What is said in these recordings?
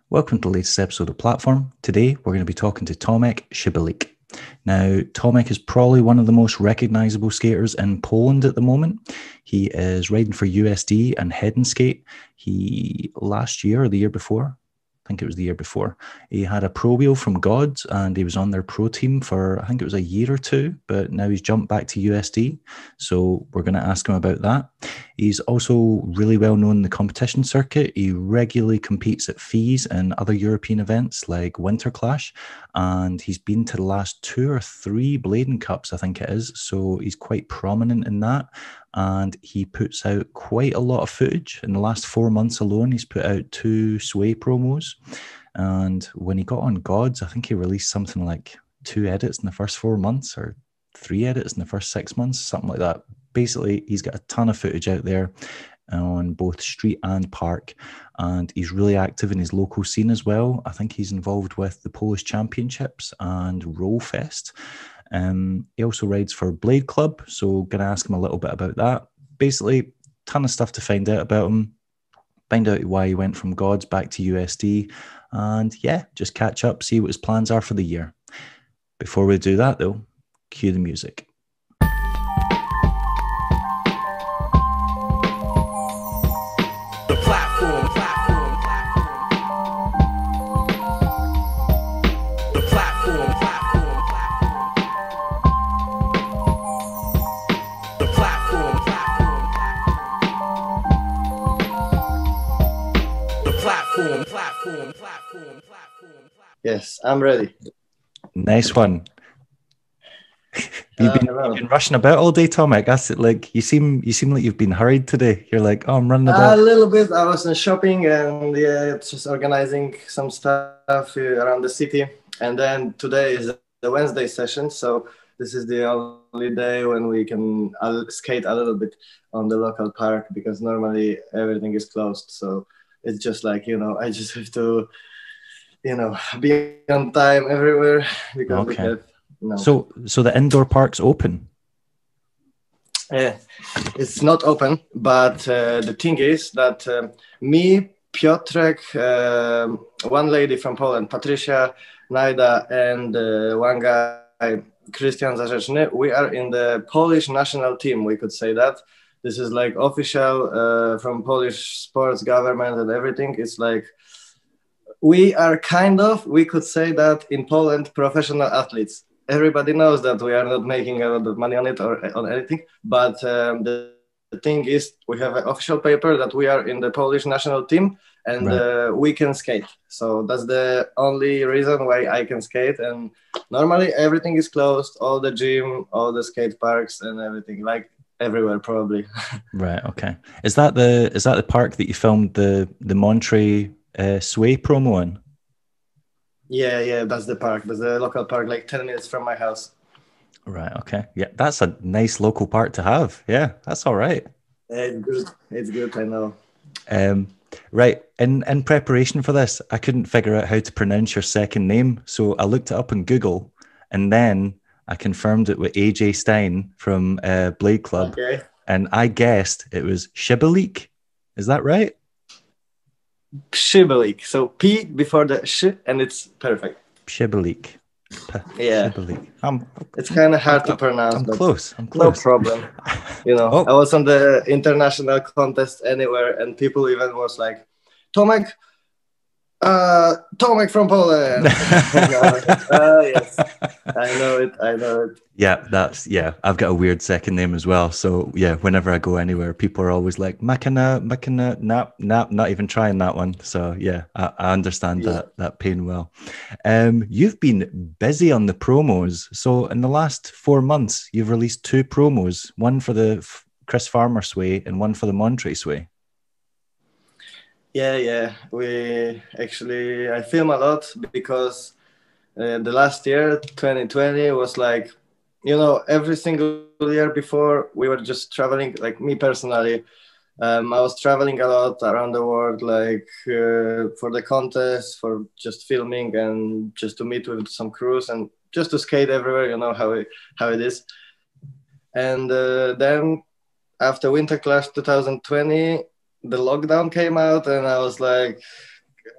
Welcome to the latest episode of Platform. Today, we're going to be talking to Tomek Przybylik. Now, Tomek is probably one of the most recognizable skaters in Poland at the moment. He is riding for USD and Head and Skate. He, last year or the year before, I think it was the year before, he had a pro wheel from Gawds and he was on their pro team for, I think it was a year or two, but now he's jumped back to USD. So we're going to ask him about that. He's also really well known in the competition circuit. He regularly competes at FISE and other European events like Winterclash, and he's been to the last 2 or 3 Bladen Cups, I think it is. So he's quite prominent in that. And he puts out quite a lot of footage. In the last 4 months alone, he's put out 2 Sway promos. And when he got on Gods, I think he released something like 2 edits in the first 4 months or 3 edits in the first 6 months, something like that. Basically, he's got a ton of footage out there on both street and park. And he's really active in his local scene as well. I think he's involved with the Polish Championships and Roll Fest. He also rides for Blade Club, so going to ask him a little bit about that. Basically, ton of stuff to find out about him, find out why he went from Gods back to USD, and yeah, just catch up, see what his plans are for the year. Before we do that though, cue the music. Yes, I'm ready. Nice one. You've been rushing about all day, Tomek. That's it. Like you seem like you've been hurried today. You're like, oh, I'm running about. A little bit. I was in shopping and just organizing some stuff around the city. And then today is the Wednesday session, so this is the only day when we can skate a little bit on the local park because normally everything is closed. So it's just like I just have to. Be on time everywhere because we have. So the indoor park's open? Yeah, it's not open, but the thing is that me, Piotrek, one lady from Poland, Patricia, Naida, and one guy, Christian Zarzeczny, we are in the Polish national team, we could say that. This is like official from Polish sports government and everything. It's like we are we could say that in Poland, professional athletes. Everybody knows that we are not making a lot of money on it or on anything. But the thing is, we have an official paper that we are in the Polish national team and we can skate. So that's the only reason why I can skate. And normally everything is closed, all the gym, all the skate parks and everything, like everywhere probably. Right, okay. Is that the park that you filmed the Monterey Sway promo in? Yeah, that's the park. There's a local park like 10 minutes from my house. Right, okay. Yeah, that's a nice local park to have. Yeah, that's all right. It's good, I know. Right, in preparation for this, I couldn't figure out how to pronounce your second name, so I looked it up on Google, and then I confirmed it with AJ Stein from Blade Club, and I guessed it was Przybylik. Is that right? Przybylik. So P before the sh, and it's perfect. Przybylik. Yeah. Przybylik. It's kind of hard to pronounce. I'm close. No problem. I was on the international contest anywhere, and people even was like, Tomek from Poland. Yes, I know it. Yeah, I've got a weird second name as well. So yeah, whenever I go anywhere, people are always like, Makina, not even trying that one. So yeah, I understand that pain well. You've been busy on the promos. So in the last 4 months, you've released 2 promos, one for the Chris Farmer Sway and one for the Monterey Sway. Yeah. I film a lot because the last year, 2020, was like, every single year before we were just traveling, like me personally. I was traveling a lot around the world, like for the contest, for just filming and just to meet with some crews and just to skate everywhere, how it is. And then after Winterclash 2020, the lockdown came out and I was like,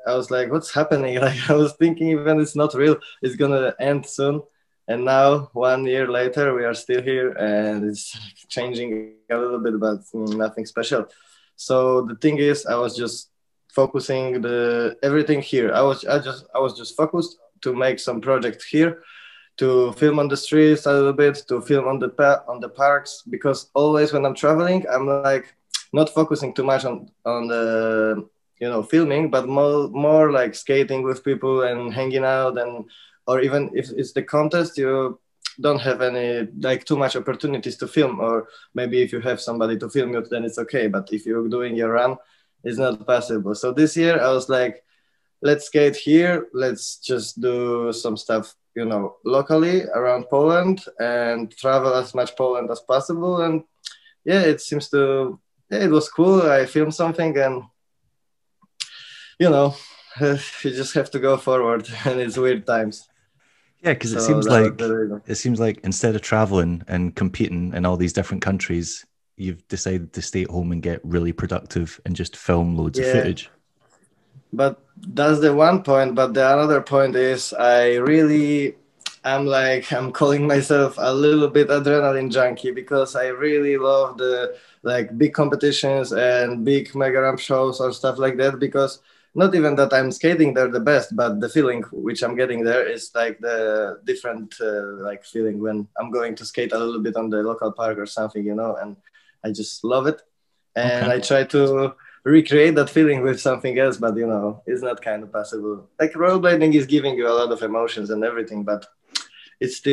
what's happening? Like I was thinking, even it's not real, it's gonna end soon. And now 1 year later, we are still here, and it's changing a little bit, but nothing special. So the thing is, I was just focusing the everything here. I was just focused to make some project here, to film on the streets a little bit, to film on the parks, because always when I'm traveling, I'm like not focusing too much on the filming, but more like skating with people and hanging out, and or even if it's the contest, you don't have any like too much opportunities to film, or maybe if you have somebody to film you, then it's okay. But if you're doing your run, it's not possible. So this year I was like, let's skate here. Let's just do some stuff, locally around Poland, and travel as much Poland as possible. And yeah, it seems to, yeah, it was cool. I filmed something, and you just have to go forward, and it's weird times. Yeah, because it seems like instead of traveling and competing in all these different countries, you've decided to stay at home and get really productive and just film loads of footage. But that's the one point. But the another point is I'm calling myself a little bit adrenaline junkie, because I really love the like big competitions and big mega ramp shows or stuff like that, because not even that I'm skating there the best, but the feeling which I'm getting there is like the different like feeling when I'm going to skate a little bit on the local park or something, and I just love it. And I try to recreate that feeling with something else, but it's not kind of possible. Like rollerblading is giving you a lot of emotions and everything, but it's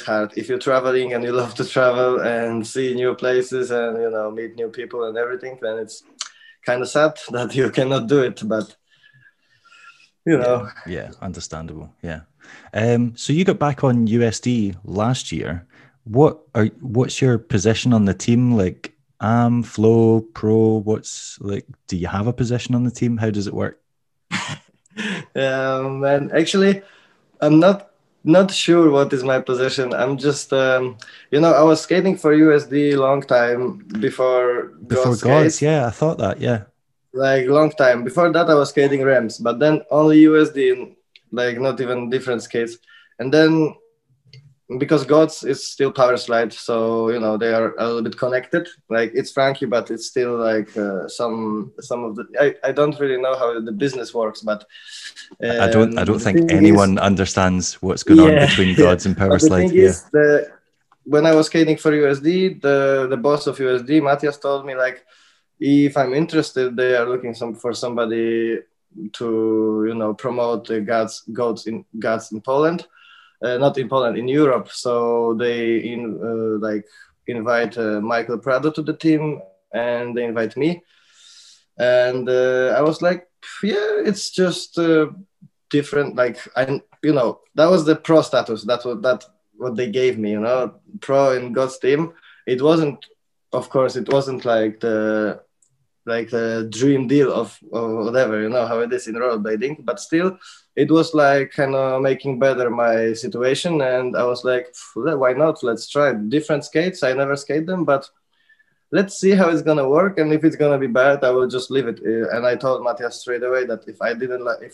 hard. If you're traveling and you love to travel and see new places and meet new people and everything, then it's kind of sad that you cannot do it, but yeah, understandable. Yeah. So you got back on USD last year. What's your position on the team? Like flow, pro, do you have a position on the team? How does it work? And actually I'm not sure what is my position. I'm just I was skating for USD long time before Gawds. Yeah, I thought that. Yeah, like long time before that I was skating ramps, but then only USD, like not even different skates. And then because Gawds is still power slide, so they are a little bit connected. Like it's Frankie, but it's still like some of the I don't really know how the business works, but I don't think anyone understands what's going on between Gawds and power slide. The thing is, when I was skating for USD, the boss of USD, Matthias, told me like, if I'm interested, they are looking for somebody to promote the Gawds in Poland. Not in Poland, in Europe. So they invite Michael Prado to the team, and they invite me. And I was like, yeah, it's just different. Like that was the pro status. What they gave me. Pro in God's team. It wasn't, of course, it wasn't like the dream deal of whatever, how it is in rollerblading, but still it was like kind of making better my situation. And I was like, why not? Let's try different skates. I never skate them, but let's see how it's gonna work. And if it's gonna be bad, I will just leave it. And I told Matthias straight away that if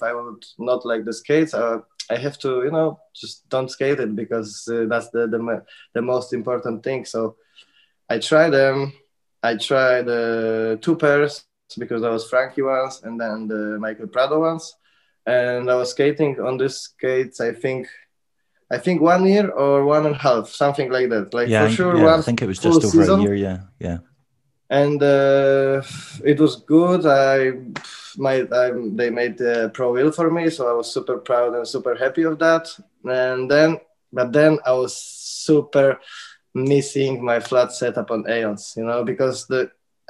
I would not like the skates, I have to, just don't skate it, because that's the most important thing. So I tried them. I tried 2 pairs, because I was Frankie once and then the Michael Prado ones. And I was skating on these skates, I think 1 year or 1.5, something like that. Like for sure, I think it was just over season. A year, yeah. And it was good. They made the pro wheel for me, so I was super proud and super happy of that. But then I was super missing my flat setup on Aeons, because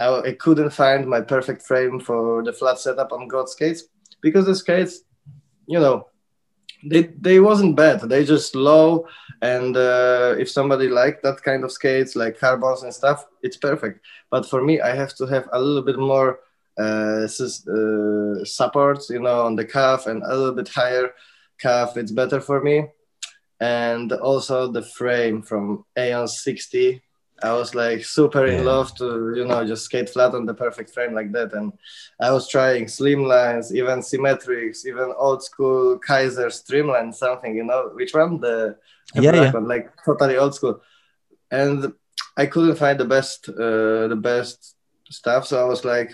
I couldn't find my perfect frame for the flat setup on God skates, because the skates, they wasn't bad. They just low, and if somebody liked that kind of skates, like carbons and stuff, it's perfect. But for me, I have to have a little bit more supports, on the calf, and a little bit higher calf. It's better for me. And also the frame from Aeon 60. I was like super in Yeah. love to, you know, just skate flat on the perfect frame like that. And I was trying slim lines, even symmetrics, even old school Kaiser streamline something, you know, which one? The Yeah, black yeah. one, like totally old school. And I couldn't find the best stuff. So I was like,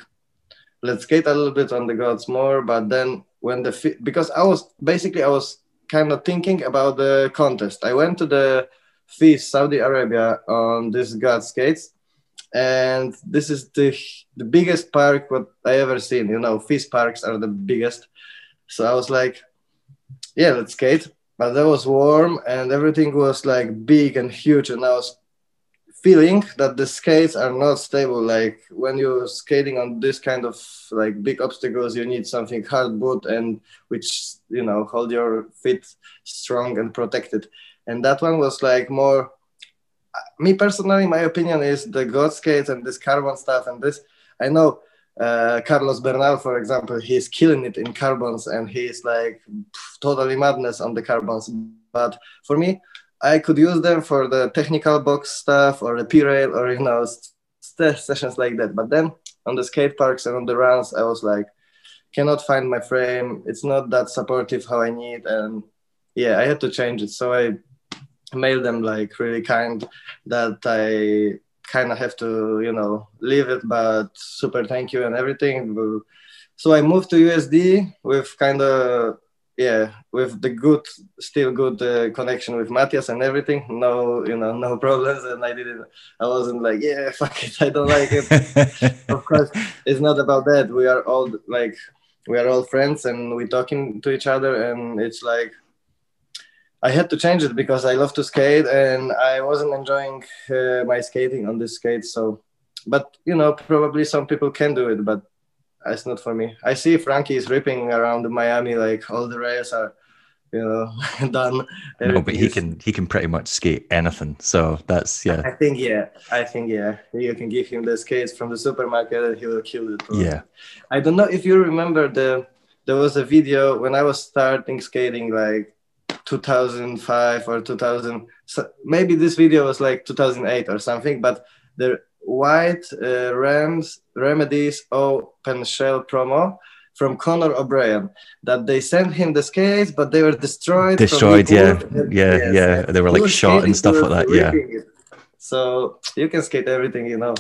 let's skate a little bit on the Gawds more. But then when because I was kind of thinking about the contest. I went to the FISE, Saudi Arabia, on this Gawds skates, and this is the biggest park what I ever seen. You know, FISE parks are the biggest. So I was like, yeah, let's skate. But that was warm and everything was like big and huge, and I was feeling that the skates are not stable. Like when you're skating on this kind of like big obstacles, you need something hard boot and which, you know, hold your feet strong and protected. And that one was like more, me personally, my opinion is the God skates and this carbon stuff and this, I know Carlos Bernal, for example, he's killing it in carbons and he's like totally madness on the carbons. But for me, I could use them for the technical box stuff or the P-rail or, you know, sessions like that. But then on the skate parks and on the runs, I was like, cannot find my frame. It's not that supportive how I need. And yeah, I had to change it. So I mailed them like really kind that I kind of have to, you know, leave it, but super thank you and everything. So I moved to USD with kind of, yeah, with the good, still good connection with Matthias and everything. No, you know, no problems. And I wasn't like, yeah, fuck it, I don't like it. Of course, it's not about that. We are all friends and we're talking to each other. And it's like, I had to change it because I love to skate and I wasn't enjoying my skating on this skate. So, but, you know, probably some people can do it, but it's not for me. I see Frankie is ripping around Miami, like all the rails are, you know, done. No, but he can pretty much skate anything. So that's, yeah. I think you can give him the skates from the supermarket and he will kill it. Probably. Yeah. I don't know if you remember there was a video when I was starting skating, like 2005 or 2000. So maybe this video was like 2008 or something, but the white Remedies open shell promo from Conor O'Brien that they sent him the skates, but they were destroyed. Yeah. They were like shot and stuff like that. Yeah. So you can skate everything, you know.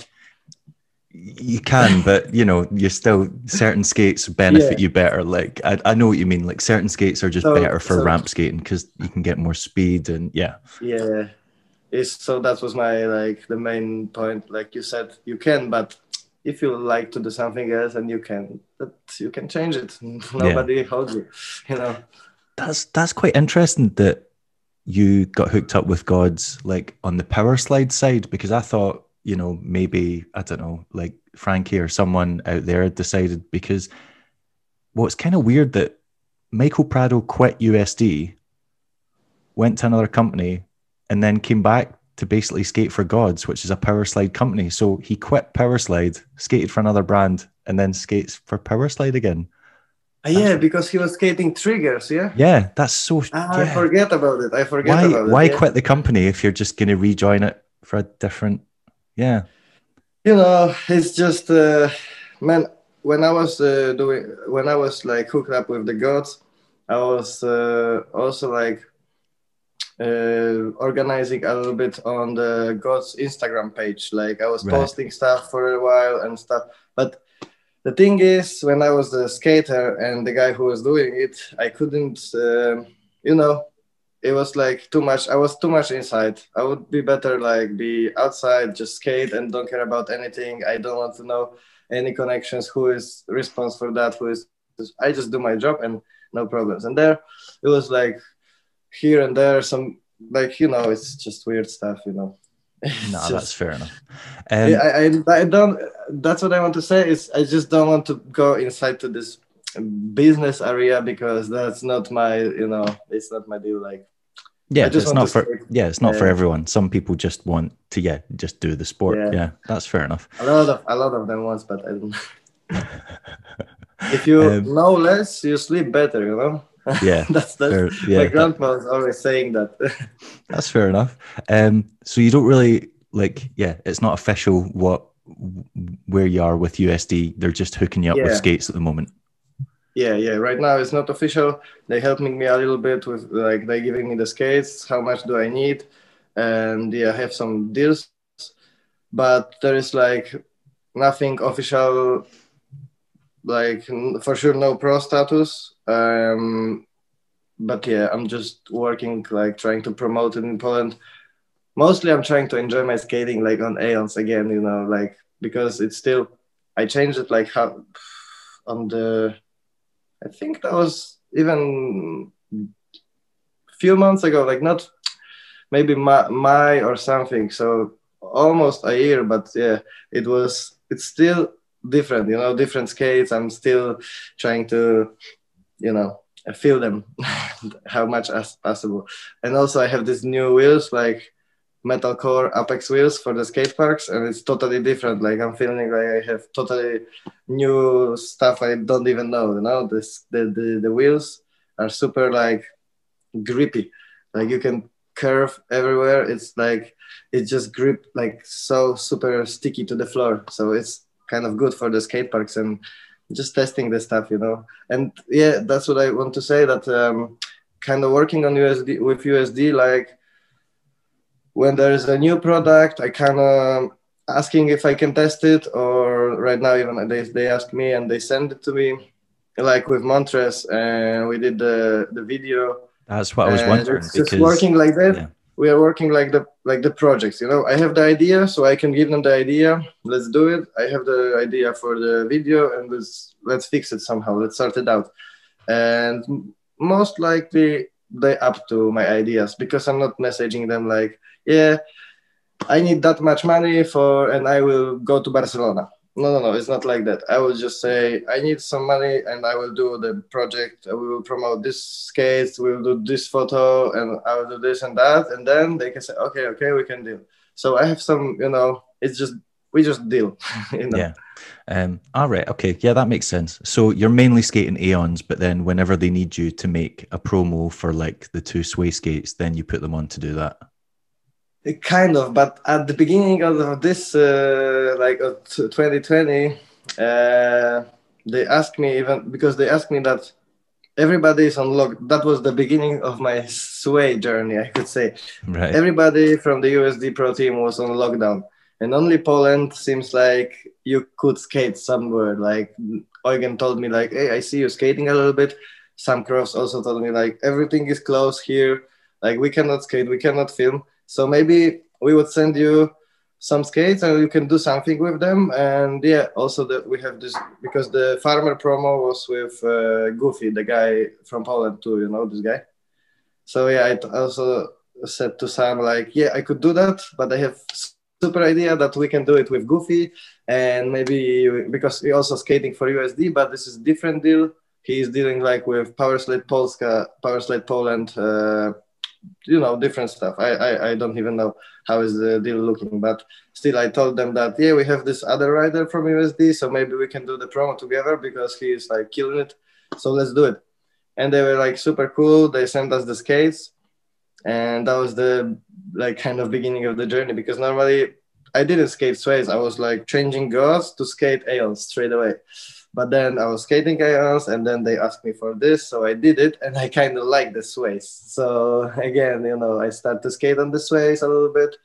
You can, but you know, you're still, certain skates benefit you better. Like I know what you mean. Like certain skates are just better for ramp skating because you can get more speed and yeah. So that was my the main point. Like you said, you can, but if you like to do something else and you can change it. Nobody holds you, you know. That's quite interesting that you got hooked up with Gawds like on the power slide side, because I thought, you know, maybe, I don't know, like Frankie or someone out there had decided, because it's kind of weird that Michael Prado quit USD, went to another company, and then came back to basically skate for Gawds, which is a power slide company. So he quit power slide, skated for another brand, and then skates for power slide again. Because he was skating triggers, Yeah, that's so... I forget about it. Why quit the company if you're just going to rejoin it for a different... Yeah. You know, it's just, man, when I was like hooked up with the Gawds, I was also like organizing a little bit on the Gawds Instagram page. Like I was posting stuff for a while and stuff. But the thing is, when I was the skater and the guy who was doing it, I couldn't, you know, it was like too much. I was too much inside. I would be better like be outside, just skate and don't care about anything. I don't want to know any connections, who is responsible for that, I just do my job and no problems. And there it was like here and there some, like, you know, it's just weird stuff, you know. No, that's fair enough. I don't, that's what I want to say is I just don't want to go inside to this business area because that's not my, you know, it's not my deal. Like, it's not for everyone. Some people just want to just do the sport. Yeah, that's fair enough. A lot of them wants, but I don't. If you know less, you sleep better, you know. Yeah, that's my grandpa was always saying that. That's fair enough. So you don't really like, yeah, it's not official where you are with USD. They're just hooking you up with skates at the moment. Yeah. Right now it's not official. They helping me a little bit with, like, they giving me the skates, how much do I need, and I have some deals, but there is like nothing official, like for sure no pro status. But yeah, I'm just working, like trying to promote it in Poland. Mostly I'm trying to enjoy my skating like on Aeons again, like, because it's still, I changed it like how on the, I think that was even few months ago, like not maybe May or something. So almost a year, but yeah, it's still different, different skates. I'm still trying to, feel them how much as possible. And also I have these new wheels, like metalcore Apex wheels for the skate parks, and it's totally different. Like I'm feeling like I have totally new stuff I don't even know. The wheels are super like grippy, like you can curve everywhere. It's like it just grip like so super sticky to the floor. So it's kind of good for the skate parks and just testing the stuff, And yeah, that's what I want to say. That kind of working on USD, like when there is a new product, I kind of asking if I can test it, or right now even they ask me and they send it to me, like with Montres, and we did the video. That's what I was wondering. It's just working like that. Yeah. We are working like the projects, I have the idea, so I can give them the idea. Let's do it. I have the idea for the video, and let's fix it somehow. Let's sort it out. And most likely they up to my ideas, because I'm not messaging them like, yeah, I need that much money and I will go to Barcelona. No, it's not like that. I will just say, I need some money and I will do the project. We will promote this skates, we will do this photo, and I will do this and that. And then they can say, okay, we can deal. So I have some, we just deal. Yeah. All right. Okay. Yeah, that makes sense. So you're mainly skating Aeons, but then whenever they need you to make a promo for like the 2 Sway skates, then you put them on to do that. Kind of, but at the beginning of this, like 2020, they asked me, even because they asked me that everybody is on lock. That was the beginning of my Sway journey, I could say. Right. Everybody from the USD Pro team was on lockdown, and only Poland seems like you could skate somewhere. Like Eugen told me, like, hey, I see you skating a little bit. Sam Cross also told me, like, everything is closed here. Like, we cannot skate, we cannot film. So maybe we would send you some skates and you can do something with them. And yeah, also that we have this, because the farmer promo was with Goofy, the guy from Poland too, this guy. So yeah, I also said to Sam, like, yeah, I could do that, but I have super idea that we can do it with Goofy, and maybe because he also skating for USD, but this is different deal. He is dealing like with Power Sled Polska, Power Sled Poland, different stuff. I don't even know how is the deal looking, but still I told them that, yeah, we have this other rider from USD, so maybe we can do the promo together because he is like killing it. So let's do it. And they were like super cool. They sent us the skates, and that was the like kind of beginning of the journey, because normally I didn't skate sways. I was like changing Gawds to skate Aeons straight away. But then I was skating Aeons, and then they asked me for this, so I did it, and I kind of like the sways. So again, I started to skate on the sways a little bit,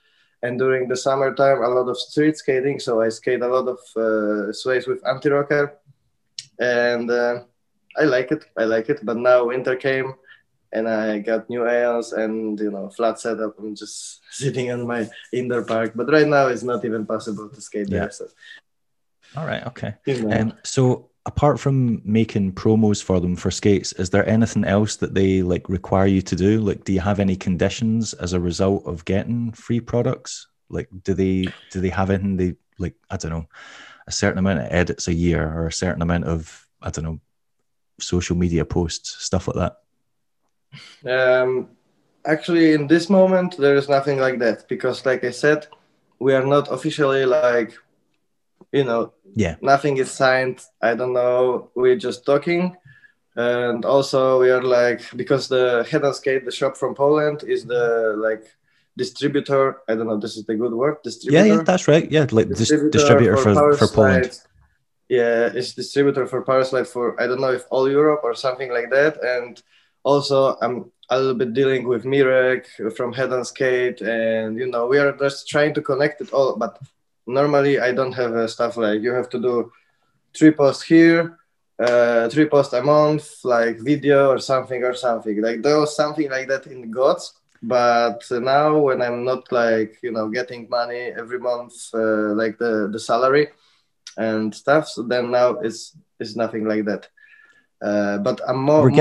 and during the summertime, a lot of street skating. So I skate a lot of sways with anti-rocker, and I like it. But now winter came, and I got new Aeons and flat setup. I'm just sitting on my indoor park, but right now it's not even possible to skate there. So. All right. Okay. So apart from making promos for them for skates, is there anything else that they like require you to do? Like, do you have any conditions as a result of getting free products? Like, do they have anything they like? I don't know, a certain amount of edits a year, or a certain amount of, I don't know, social media posts, stuff like that. Actually, in this moment, there is nothing like that, because, like I said, we are not officially like. Nothing is signed. I don't know. We're just talking. And also we are like, because the Head on Skate, the shop from Poland, is the like distributor. I don't know, this is the good word, Yeah, distributor. that's right. Yeah, like distributor for Poland. Yeah, it's distributor for power slide for, I don't know if all Europe or something like that. And also I'm a little bit dealing with Mirek from USD Skates, and you know, we are just trying to connect it all. But normally I don't have stuff like you have to do 3 posts here, 3 posts a month, like video or something. Like there was something like that in Gawds. But now when I'm not like, you know, getting money every month, like the salary and stuff, so then now it's nothing like that. But I'm more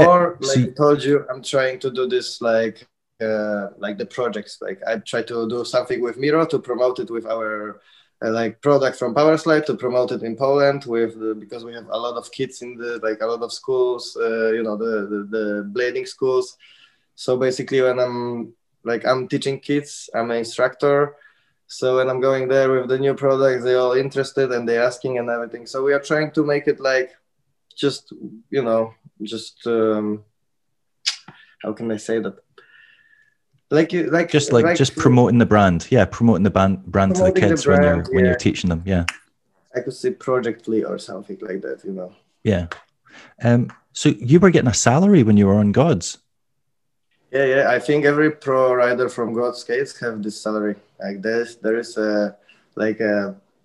like I told you, I'm trying to do this like the projects. Like I try to do something with Miro to promote it with our like product from Powerslide, to promote it in Poland because we have a lot of kids in the, like a lot of schools, you know, the blading schools. So basically when I'm teaching kids, I'm an instructor. So when I'm going there with the new products, they're all interested and they're asking and everything. So we are trying to make it like just, you know, just how can I say that? Just promoting the brand. Yeah, promoting the brand to the kids when you're teaching them. Yeah. I could say projectly or something like that, you know. Yeah. So you were getting a salary when you were on Gawds? Yeah. I think every pro rider from USD Skates have this salary. Like there is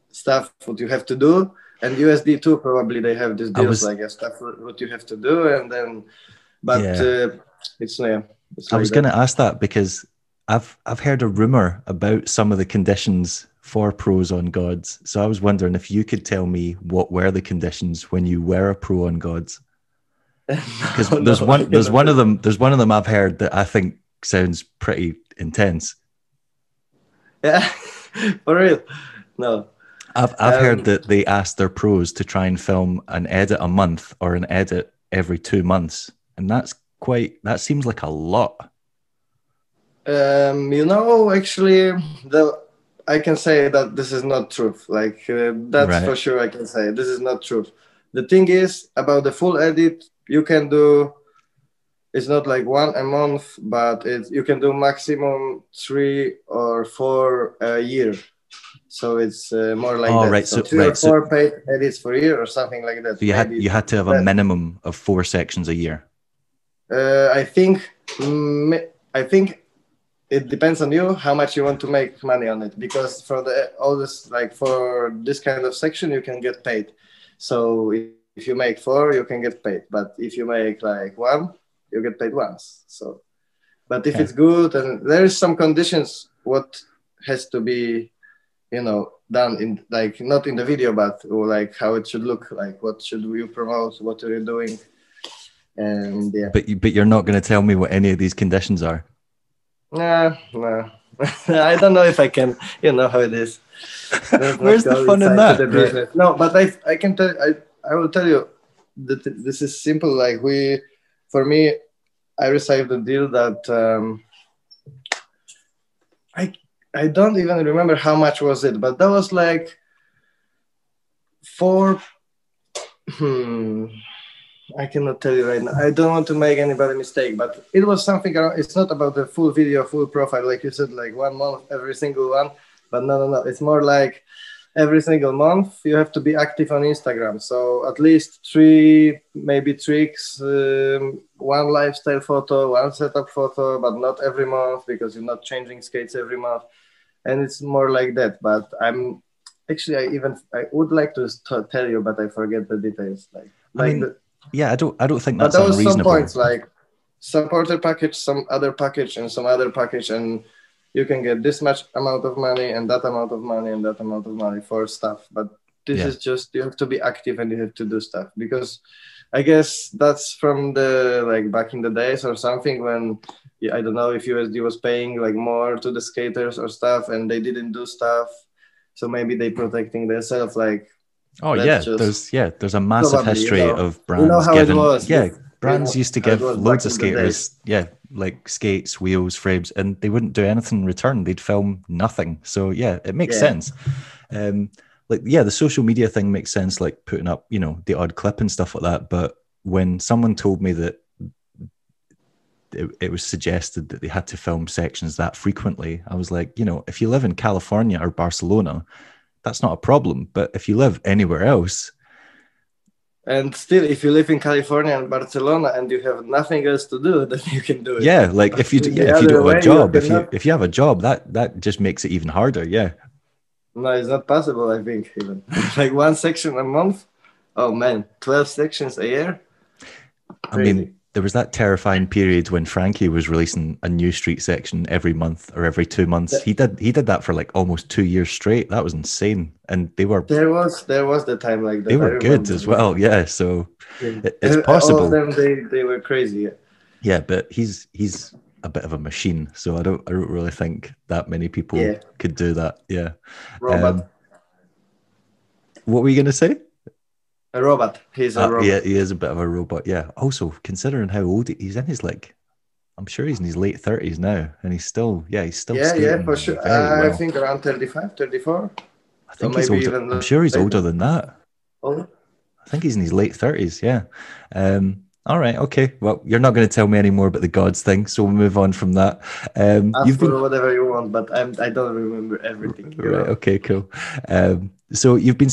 stuff what you have to do, and USD too probably they have this deals stuff what you have to do, and then it's I was going to ask that because I've heard a rumor about some of the conditions for pros on Gawds. So I was wondering if you could tell me what were the conditions when you were a pro on Gawds. Because there's one of them I've heard that I think sounds pretty intense. Yeah, for real. No, I've heard that they asked their pros to try and film an edit a month or an edit every 2 months, and that seems like a lot. You know, actually, I can say that this is not truth. Like that's right. For sure, I can say this is not truth. The thing is about the full edit, you can do. It's not like 1 a month, but you can do maximum 3 or 4 a year. So it's more like that. Right. So 3 or 4 paid edits for a year or something like that. So you had to have a minimum of 4 sections a year. I think it depends on you how much you want to make money on it, because for for this kind of section you can get paid. So if you make 4, you can get paid, but if you make like 1, you get paid once. So, but if it's good, and there is some conditions what has to be, you know, done in, like, not in the video, but like how it should look like, what should you promote, what are you doing, and yeah. But you're not going to tell me what any of these conditions are. No. I don't know if I can. You know how it is. Where's the fun in that? Right. No, but I can tell. I will tell you that this is simple. Like for me, I received a deal that I don't even remember how much was it, but that was like I cannot tell you right now. I don't want to make anybody mistake, but it was something around. It's not about the full video, full profile, like you said, like 1 month, every single one. But no. It's more like every single month you have to be active on Instagram. So at least 3 maybe tricks, 1 lifestyle photo, 1 setup photo, but not every month because you're not changing skates every month. And it's more like that. But I would like to tell you, but I forget the details. Yeah, I don't think that's unreasonable. But there was some points like supporter package, some other package, and some other package, and you can get this much amount of money and that amount of money and that amount of money for stuff. But this is just, you have to be active and you have to do stuff, because I guess that's from the like back in the days or something when I don't know if USD was paying like more to the skaters or stuff and they didn't do stuff, so maybe they protecting themselves like. Oh yeah, there's a massive history of brands. You know how it was. Yeah, brands used to give loads of skaters, like skates, wheels, frames, and they wouldn't do anything in return. They'd film nothing. So yeah, it makes sense. The social media thing makes sense, like putting up, you know, the odd clip and stuff like that. But when someone told me that it was suggested that they had to film sections that frequently. I was like, you know, if you live in California or Barcelona, that's not a problem. But if you live anywhere else, and still, if you live in California and Barcelona and you have nothing else to do, then you can do it. Yeah, like if you don't have a job, if you have a job, that just makes it even harder. Yeah. No, it's not possible. I think even like one section a month. Oh man, 12 sections a year. Crazy. I mean, there was that terrifying period when Frankie was releasing a new street section every month or every 2 months. He did that for like almost 2 years straight. That was insane. And they were there was the time like that. They were good as well. Yeah. So it's possible. All of them they were crazy. Yeah. Yeah, but he's a bit of a machine. So I don't really think that many people could do that. Yeah. Robot. What were you gonna say? A robot. He's a robot. Yeah, he is a bit of a robot. Yeah. Also, considering how old he's in his I'm sure he's in his late 30s now, and he's still skating for sure. Well. I think around 35, 34. I think he's older. I'm sure he's older than that. Older? I think he's in his late 30s. Yeah. All right. Okay. Well, you're not going to tell me any more about the Gawds thing, so we'll move on from that. Ask for whatever you want, but I don't remember everything. Right. Okay. Cool. So you've been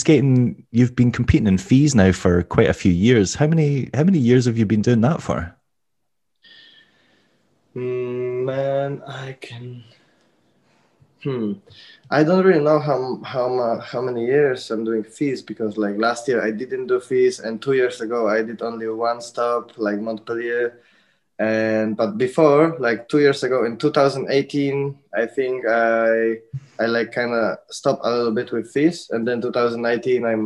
competing in FISE now for quite a few years. How many years have you been doing that for? Man, I can. I don't really know how many years I'm doing FISE, because like last year I didn't do FISE, and 2 years ago I did only one stop, like Montpellier. But before, like 2 years ago in 2018, I think I like kind of stopped a little bit with FISE, and then 2019 I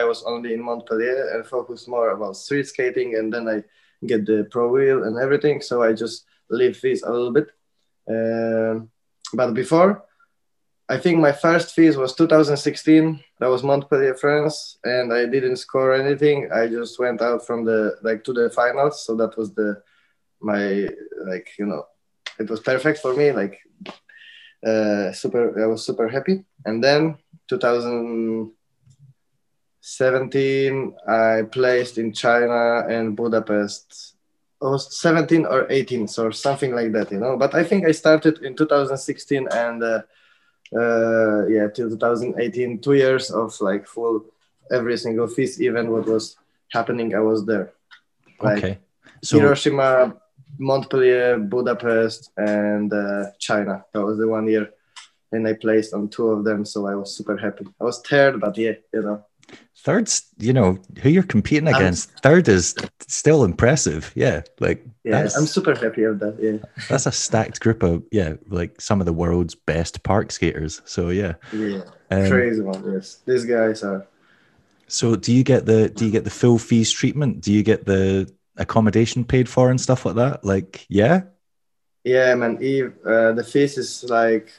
was only in Montpellier and focused more about street skating, and then I get the pro wheel and everything, so I just leave FISE a little bit. But before, I think my first FISE was 2016. That was Montpellier, France, and I didn't score anything. I just went out from to the finals. So that was it was perfect for me. I was super happy. And then 2017, I placed in China and Budapest. I was 17 or 18, so something like that, But I think I started in 2016 and till 2018, 2 years of like full every single FISE event what was happening, I was there. Okay. So Hiroshima, Montpellier, Budapest, and China. That was the 1 year, and I placed on 2 of them, so I was super happy. I was third, but Third's, who you're competing against. Third is still impressive. Yeah, I'm super happy of that. Yeah, that's a stacked group of like some of the world's best park skaters. So yeah, crazy one. Yes, these guys are. So do you get the full FISE treatment? Do you get the accommodation paid for and stuff like that? Yeah, man. The FISE is like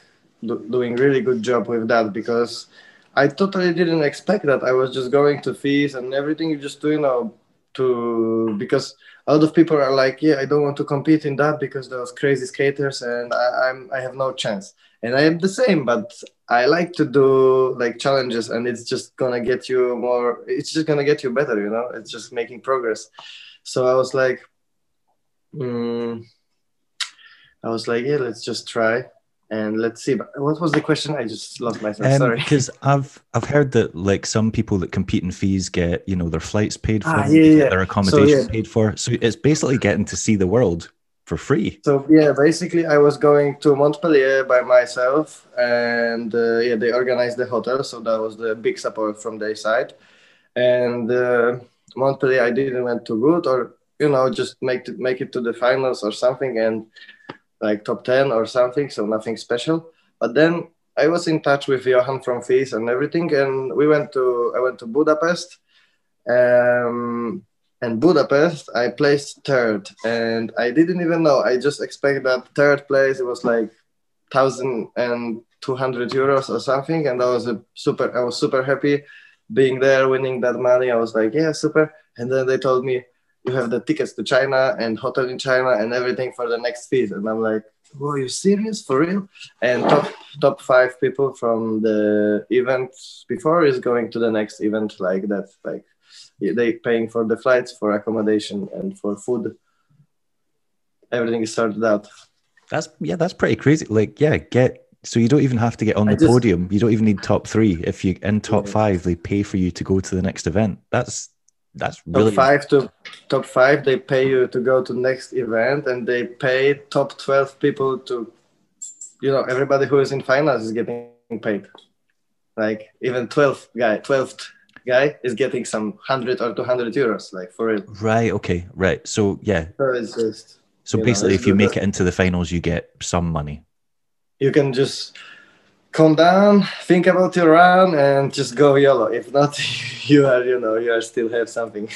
doing really good job with that, because I totally didn't expect that. I was just going to FISE and everything, just because a lot of people are like, I don't want to compete in that because those crazy skaters, and I have no chance. And I am the same, but I like to do like challenges, and it's just gonna get you more. It's just gonna get you better, It's just making progress. So I was like, let's just try. And let's see. But what was the question? I just lost myself. Sorry. Because I've heard that like some people that compete in FISE get their flights paid for, their accommodation paid for. So it's basically getting to see the world for free. So basically I was going to Montpellier by myself, and they organized the hotel, so that was the big support from their side. And Montpellier, I didn't went too good, or just make it to the finals or something, and like top 10 or something, so nothing special. But then I was in touch with Johan from FISE and everything, and I went to Budapest, and Budapest I placed third, and I didn't even know. I just expected that third place, it was like 1,200 euros or something, and I was super happy being there, winning that money. I was like, super. And then they told me, you have the tickets to China and hotel in China and everything for the next FISE. And I'm like, whoa, are you serious? For real? And top 5 people from the event before is going to the next event like that. Like they paying for the flights, for accommodation, and for food. everything is sorted out. That's pretty crazy. Like, so you don't even have to get on the podium. You don't even need top 3. If you in top 5, they pay for you to go to the next event. That's really top 5. They pay you to go to next event, and they pay top 12 people to, everybody who is in finals is getting paid. Like even 12th guy is getting some 100 or 200 euros, like for real. Right. Okay. Right. So yeah. So it's just. So basically, if you make it into the finals, you get some money. You can just calm down, think about your run, and just go YOLO. If not, you are still have something.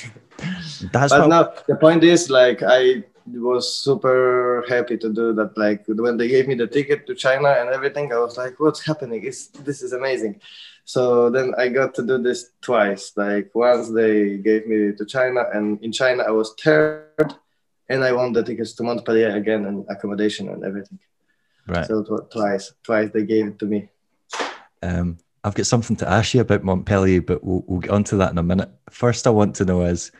But no, the point is, like, I was super happy to do that. Like when they gave me the ticket to China and everything, I was like, what's happening? This is amazing. So then I got to do this twice. Like once they gave me to China, and in China I was third, and I won the tickets to Montpellier again, and accommodation and everything. Right. So twice they gave it to me. I've got something to ask you about Montpellier, but we'll get onto that in a minute. First, I want to know is,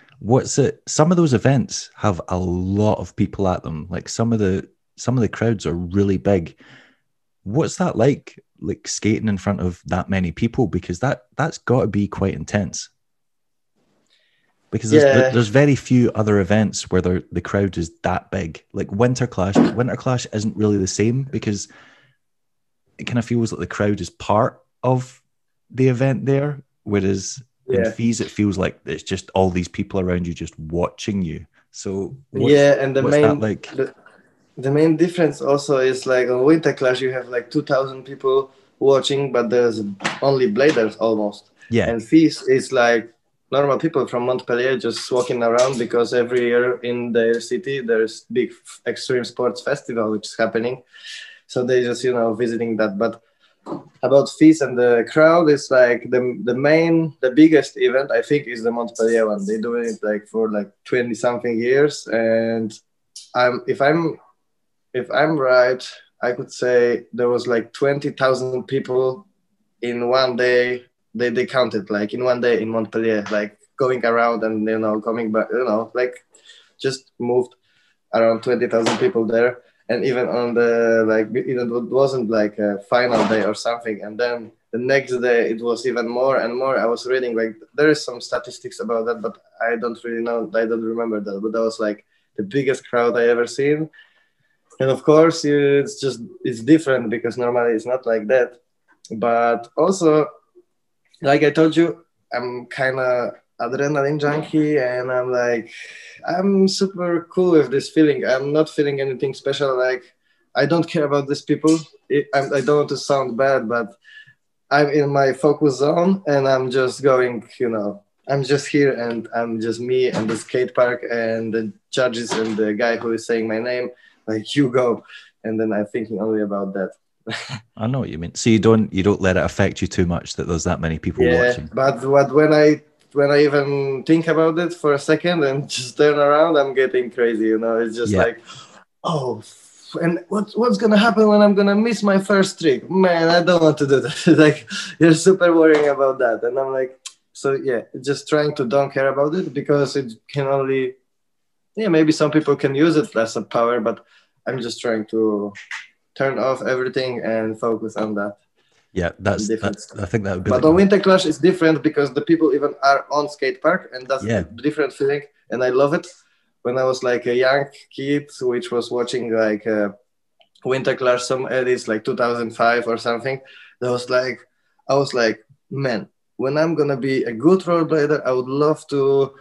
some of those events have a lot of people at them. Like some of the crowds are really big. What's that like skating in front of that many people? Because that's got to be quite intense. Because there's very few other events where the crowd is that big. Like Winterclash isn't really the same, because it kind of feels like the crowd is part of the event there, whereas in FISE it feels like it's just all these people around you just watching you. So and the main difference also is, like on Winterclash you have like 2,000 people watching, but there's only bladers almost. And FISE is like normal people from Montpellier just walking around, because every year in their city there's big extreme sports festival which is happening. So they just, visiting that. But about FISE and the crowd, it's like the biggest event, I think, is the Montpellier one. They do it like for like 20 something years. And if I'm right, I could say there was like 20,000 people in one day. They counted like in one day in Montpellier, like going around and, coming back, like just moved around 20,000 people there. And even on it wasn't like a final day or something. And then the next day it was even more and more. I was reading, like, there is some statistics about that, but I don't really know. I don't remember that. But that was like the biggest crowd I ever seen. And of course, it's different, because normally it's not like that. But also, like I told you, I'm kind of adrenaline junkie, and I'm super cool with this feeling. I'm not feeling anything special. Like, I don't care about these people. I don't want to sound bad, but I'm in my focus zone, and I'm just going, I'm just here, and I'm just me and the skate park and the judges and the guy who is saying my name, like, you go. And then I'm thinking only about that. I know what you mean. So you don't let it affect you too much that there's that many people watching. But when I even think about it for a second and just turn around, I'm getting crazy. It's just like, oh, and what's gonna happen when I'm gonna miss my first trick? Man, I don't want to do that. Like, you're super worrying about that, and I'm like, so just trying to don't care about it, because it can only, maybe some people can use it as a power, but I'm just trying to turn off everything and focus on that. Yeah, that's different. I think that would be. But on Winterclash is different, because the people even are on skate park, and that's a different feeling, and I love it. When I was like a young kid, which was watching like Winterclash, some edits like 2005 or something, I was like, man, when I'm gonna be a good rollerblader, I would love to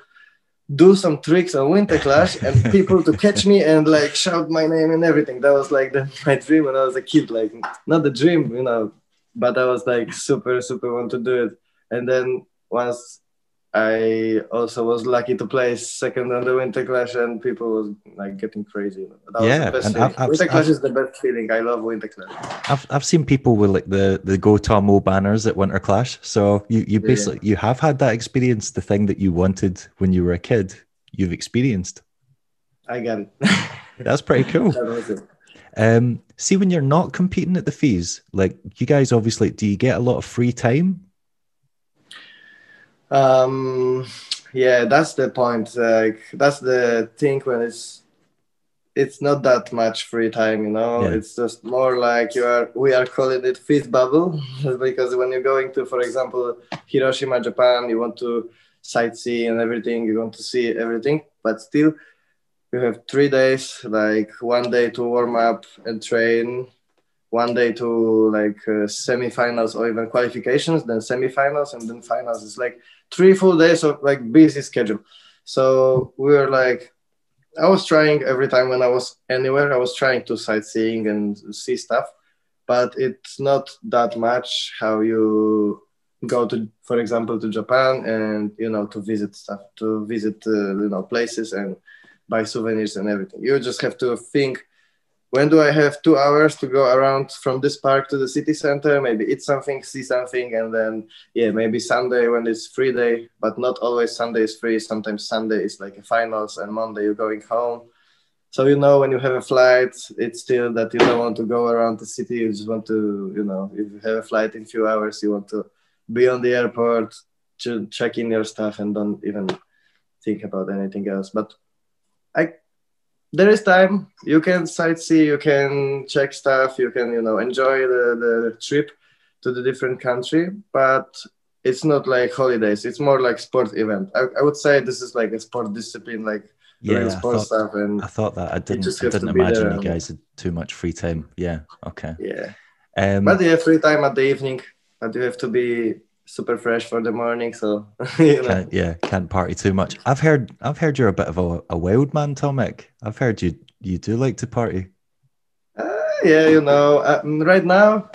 do some tricks on Winterclash and people to catch me and like shout my name and everything. That was like my dream when I was a kid. Like, not the dream, but I was like super want to do it. And then once I also was lucky to place second on the Winterclash, and people was like getting crazy. That was the best feeling. Winterclash is the best feeling. I love Winterclash. I've seen people with like the Go Tomo banners at Winterclash. So you basically you have had that experience, the thing that you wanted when you were a kid, you've experienced. I got it. That's pretty cool. That was it. See, when you're not competing at the FISE, like you guys obviously, do you get a lot of free time? Yeah, that's the point. Like, that's the thing when it's it's not that much free time, you know. Yeah. It's just more like we are calling it FISE bubble because when you're going to, for example, Hiroshima, Japan, you want to sightsee and everything, you want to see everything, but still you have 3 days, like 1 day to warm up and train, 1 day to like semi-finals or even qualifications, then semi-finals, and then finals. It's like 3 full days of like busy schedule. So we were like, I was trying every time when I was anywhere, I was trying to sightseeing and see stuff, but it's not that much how you go to, for example, to Japan and, you know, to visit stuff, to visit, you know, places and buy souvenirs and everything. You just have to think, when do I have 2 hours to go around from this park to the city center, maybe eat something, see something, and then, yeah, maybe Sunday when it's free day, but not always Sunday is free. Sometimes Sunday is like a finals and Monday you're going home. So, you know, when you have a flight, it's still that you don't want to go around the city. You just want to, you know, if you have a flight in a few hours, you want to be on the airport, check in your stuff and don't even think about anything else. But there is time, you can sightsee, you can check stuff, you can, you know, enjoy the trip to the different country, but it's not like holidays. It's more like sport event. I would say this is like a sport discipline, like real sport stuff. And I thought that. I didn't imagine you guys had too much free time. Yeah. Okay. Yeah. But you have free time at the evening, but you have to be super fresh for the morning, so you know. Can't party too much. I've heard you're a bit of a wild man, Tomek. I've heard you do like to party. Yeah, you know, right now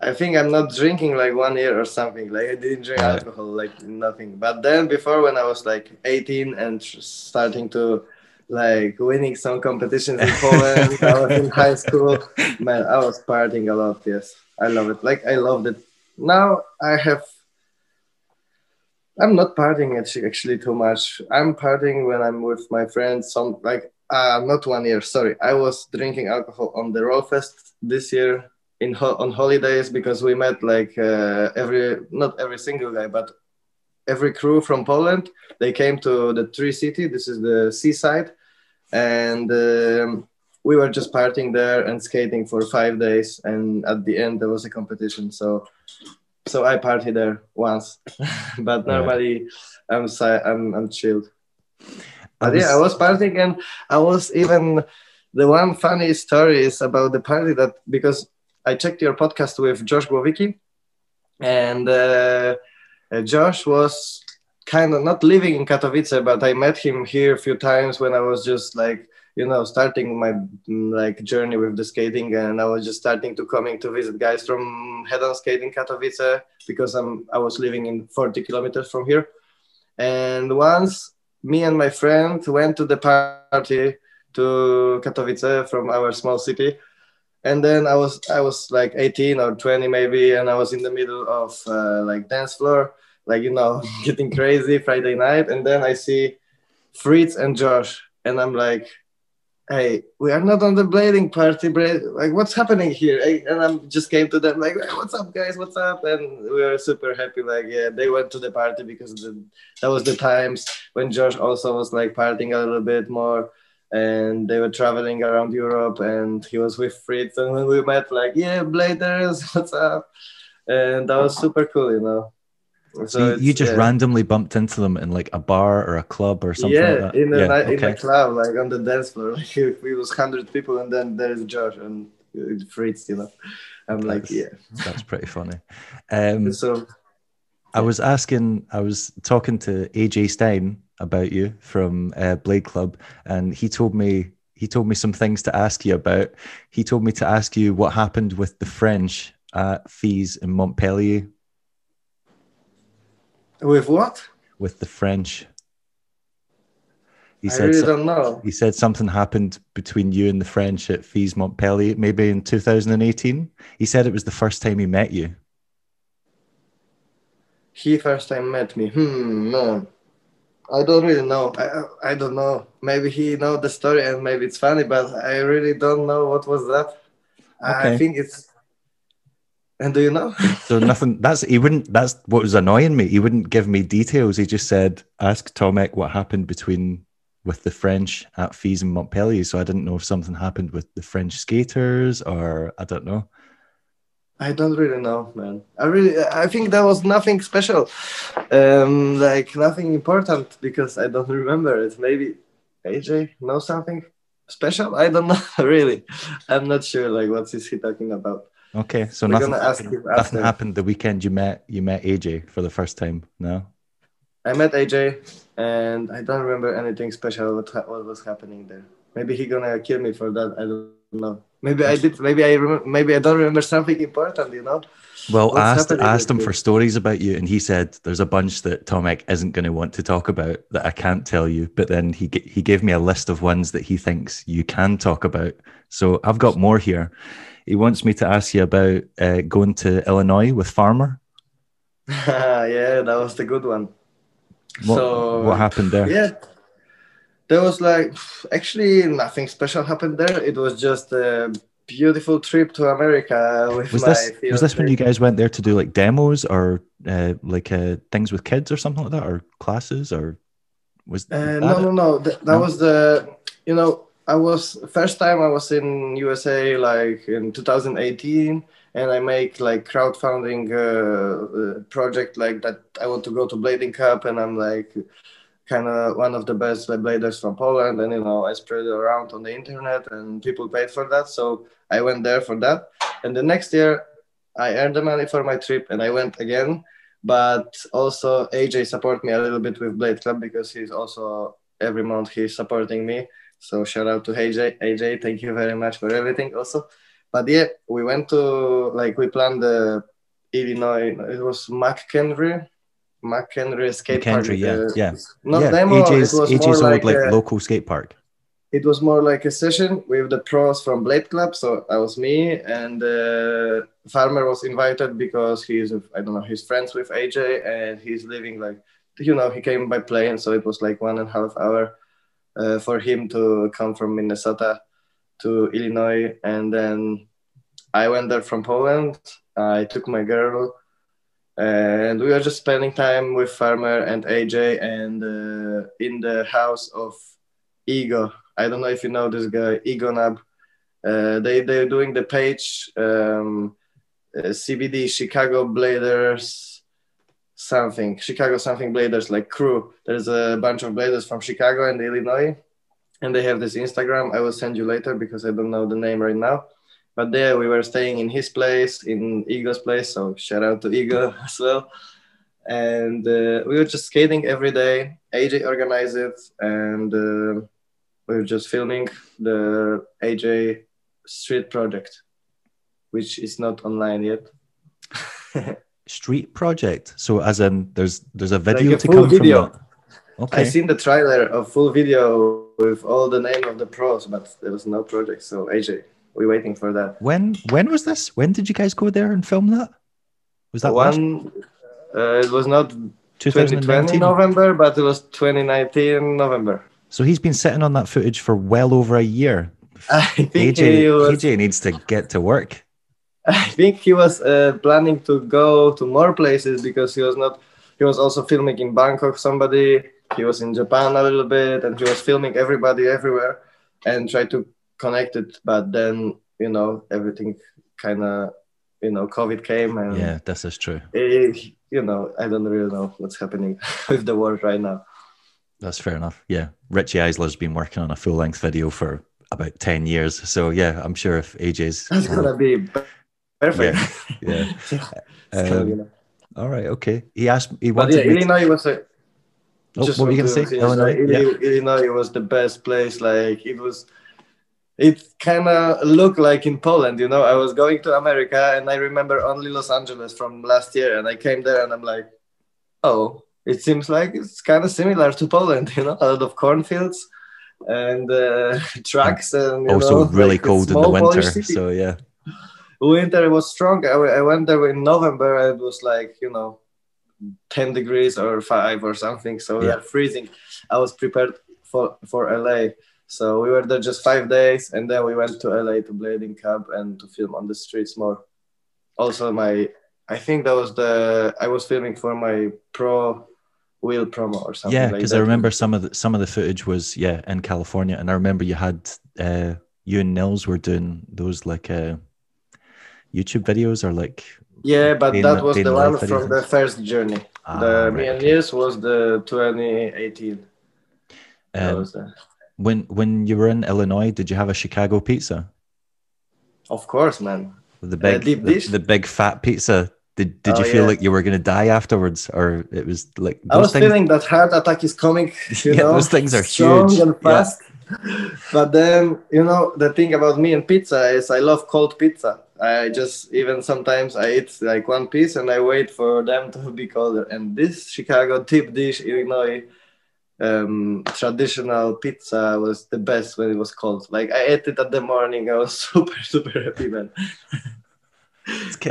I think I'm not drinking like 1 year or something. Like I didn't drink alcohol, like nothing. But then before, when I was like 18 and starting to like winning some competitions in Poland, I was in high school, man, I was partying a lot. Yes, I love it. Like I loved it. Now I'm not partying actually too much. I'm partying when I'm with my friends. Not 1 year, sorry. I was drinking alcohol on the Rollfest this year on holidays because we met like not every single guy, but every crew from Poland. They came to the Tree City. This is the seaside. And we were just partying there and skating for 5 days. And at the end, there was a competition. So I party there once, but normally I'm chilled. But I was partying, and I was even, the one funny story is about the party that, because I checked your podcast with Josh Głowicki, and Josh was kind of not living in Katowice, but I met him here a few times when I was just like, you know, starting my like journey with the skating, and I was just starting to coming to visit guys from head-on skating Katowice because I was living in 40 kilometers from here. And once me and my friend went to the party to Katowice from our small city, and then I was like 18 or 20 maybe, and I was in the middle of like dance floor, like, you know, getting crazy Friday night, and then I see Fritz and Josh, and I'm like, hey, we are not on the blading party, like what's happening here? And I just came to them like, what's up guys, what's up? And we were super happy, like, yeah, they went to the party because that was the times when Josh also was like partying a little bit more, and they were traveling around Europe, and he was with Fritz, and when we met, like, yeah, bladers, what's up? And that was super cool, you know. So you just randomly bumped into them in like a bar or a club or something like that? In a club, like on the dance floor. Like it was 100 people, and then there's Josh and Fritz, you know. That's pretty funny. So I was talking to AJ Stein about you from Blade Club, and he told me some things to ask you about. He told me to ask you what happened with the French at FISE in Montpellier. With what? With the French. I really don't know. He said something happened between you and the French at FISE Montpellier, maybe in 2018. He said it was the first time he met you. He first time met me. No. I don't really know. I don't know. Maybe he know the story and maybe it's funny, but I really don't know what was that. Okay. I think it's... And do you know? So nothing. That's what was annoying me. He wouldn't give me details. He just said, "Ask Tomek what happened between with the French at FISE in Montpellier. So I didn't know if something happened with the French skaters, or I don't know. I don't really know, man. I think there was nothing special, like nothing important, because I don't remember it. Maybe AJ knows something special. I don't know really. I'm not sure. Like, what is he talking about? Okay, so We're gonna ask him nothing after. happened the weekend you met AJ for the first time. No. I met AJ, and I don't remember anything special. What was happening there? Maybe he gonna kill me for that. I don't know. Maybe I did. Maybe I remember. Maybe I don't remember something important. You know. Well, What's happening asked him with for me? stories about you, and he said there's a bunch that Tomek isn't going to want to talk about that I can't tell you. But then he gave me a list of ones that he thinks you can talk about. So I've got more here. He wants me to ask you about going to Illinois with Farmer. Yeah, that was the good one. What So happened there? yeah, there was like actually nothing special happened there. It was just a beautiful trip to America with my Was this when fiance. you guys went there to do like demos or things with kids or something like that, or classes, or was that No, it? no, no. That No. was the, I was first time I was in USA like in 2018, and I make like crowdfunding project like that. I want to go to Blading Cup, and I'm like kind of one of the best bladers from Poland, and I spread it around on the internet, and people paid for that. So I went there for that, and the next year I earned the money for my trip, and I went again. But also AJ support me a little bit with Blade Club, because he's also every month he's supporting me. So shout out to AJ. AJ, thank you very much for everything also. But yeah, we went to we planned the Illinois. It was McHenry skate park. McKendree, yeah. Not Yeah, demo. It was more AJ's old like like local skate park. it was more like a session with the pros from Blade Club. So I was me, and Farmer was invited because I don't know, he's friends with AJ, and he's living he came by plane. So it was like 1.5 hour for him to come from Minnesota to Illinois. And then I went there from Poland. I took my girl, and we were just spending time with Farmer and AJ, and in the house of Ego. I don't know if you know this guy, Ego Nab. They're doing the page CBD Chicago Bladers Chicago something Bladers, like crew. There's a bunch of bladers from Chicago and Illinois, and they have this Instagram. I will send you later because I don't know the name right now. But there we were staying in his place, in Ego's place. So shout out to Ego as well. And we were just skating every day. AJ organized it, and we were just filming the AJ Street project, which is not online yet. Street project. So as in there's a video Like a to full come video. from that. Okay. I seen the trailer of full video with all the name of the pros, but there was no project. So AJ, we're waiting for that. When was this? When did you guys go there and film that? Was that It was not 2020 November, but it was 2019 November. So he's been sitting on that footage for well over a year. I think AJ needs to get to work. I think he was planning to go to more places, because he was also filming in Bangkok he was in Japan a little bit, and he was filming everybody everywhere and try to connect it. But then, everything kind of, COVID came, and yeah, this is true. I don't really know what's happening with the world right now. That's fair enough. Yeah. Richie Eisler's been working on a full-length video for about 10 years. So yeah, I'm sure if AJ's... That's going to be perfect. Yeah. All right. Okay. He wanted but yeah, Illinois was a... what were you going to say? Illinois? Illinois was the best place. It kind of looked like in Poland, I was going to America, and I remember only Los Angeles from last year, and I came there and I'm like, oh, it seems like it's kind of similar to Poland, a lot of cornfields and trucks, and also really cold in the winter. So yeah, winter was strong. I went there in November, and it was 10 degrees or 5 or something, so we were freezing. I was prepared for LA, so we were there just 5 days, and then we went to LA to Blading Cup and to film on the streets more. Also I think that was I was filming for my pro wheel promo or something Yeah, like because that. I remember some of the footage was in California, and I remember you had you and Nils were doing those like YouTube videos or like Yeah, but that was day in the the life one video from the things. first journey. Ah, Me right, and okay. Nils was the 2018. That Um, was the, when you were in Illinois, did you have a Chicago pizza? of course, man. The big Deep dish. the big fat pizza. Did Oh you feel yeah. like you were gonna die afterwards, or it was like I those was things? feeling that heart attack is coming, Yeah, those things are strong huge. and Yeah. fast. But then, the thing about me and pizza is I love cold pizza. I just, even sometimes I eat like one piece and I wait for them to be colder. And this Chicago deep dish, Illinois, traditional pizza was the best when it was cold. Like I ate it at the morning. I was super, super happy, man.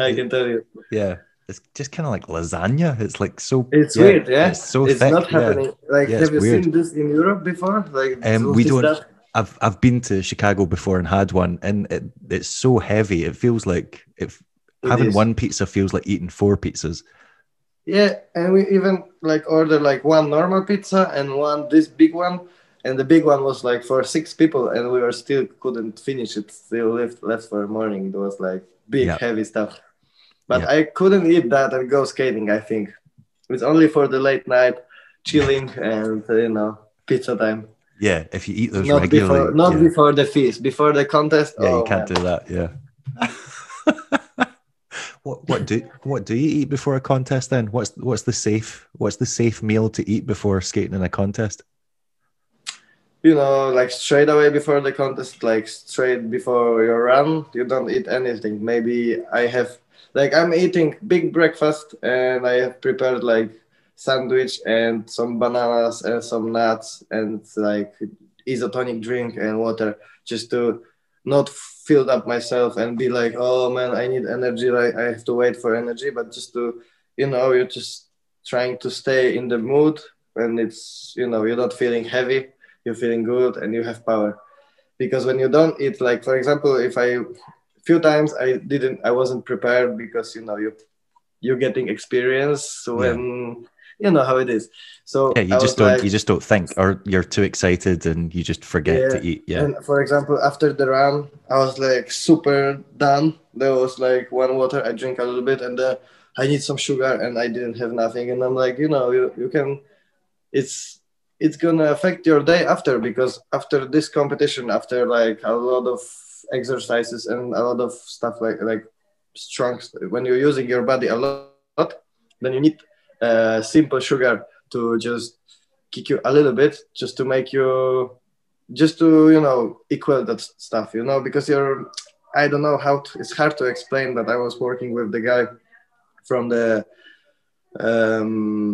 I can tell you. Yeah, it's just kind of like lasagna. It's like so, It's yeah, weird, yeah. it's so It's thick. not Yeah, happening. Like, yeah, have it's you weird. seen this in Europe before? Like, We what is don't. that? I've been to Chicago before and had one, and it's so heavy. It feels like if It having is. one pizza feels like eating four pizzas. Yeah, and we even like order like one normal pizza and one this big one, and the big one was like for 6 people, and we were still couldn't finish it. Still left for morning. It was like big Yeah, heavy stuff. But yeah, I couldn't eat that and go skating. I think it's only for the late night chilling and pizza time. yeah. If you eat those Not before, regularly, not yeah, before the feast. Before the contest, yeah, you oh can't man. do that. Yeah. What do you eat before a contest then? What's the safe meal to eat before skating in a contest? Like straight away before the contest, like straight before your run, you don't eat anything. Maybe I'm eating big breakfast and I have prepared like sandwich and some bananas and some nuts and like isotonic drink and water just to not fill up myself and be like, oh man, I need energy. Like I have to wait for energy, but just to, you're just trying to stay in the mood when it's, you're not feeling heavy, you're feeling good and you have power. Because when you don't eat, like for example, if I few times I wasn't prepared because you're getting experience Yeah. when you know how it is. Yeah, So I was like, you just don't think, or you're too excited and you just forget yeah. to eat. Yeah. And for example, after the run, I was like super done. There was like one water I drink a little bit, and I need some sugar, and I didn't have nothing. And I'm like, you can. It's it's gonna affect your day after, because after this competition, after like a lot of exercises and a lot of stuff like strong, when you're using your body a lot, then you need simple sugar to just kick you a little bit, just to make you, just to equal that stuff, because you're, I don't know how to, it's hard to explain, but I was working with the guy from the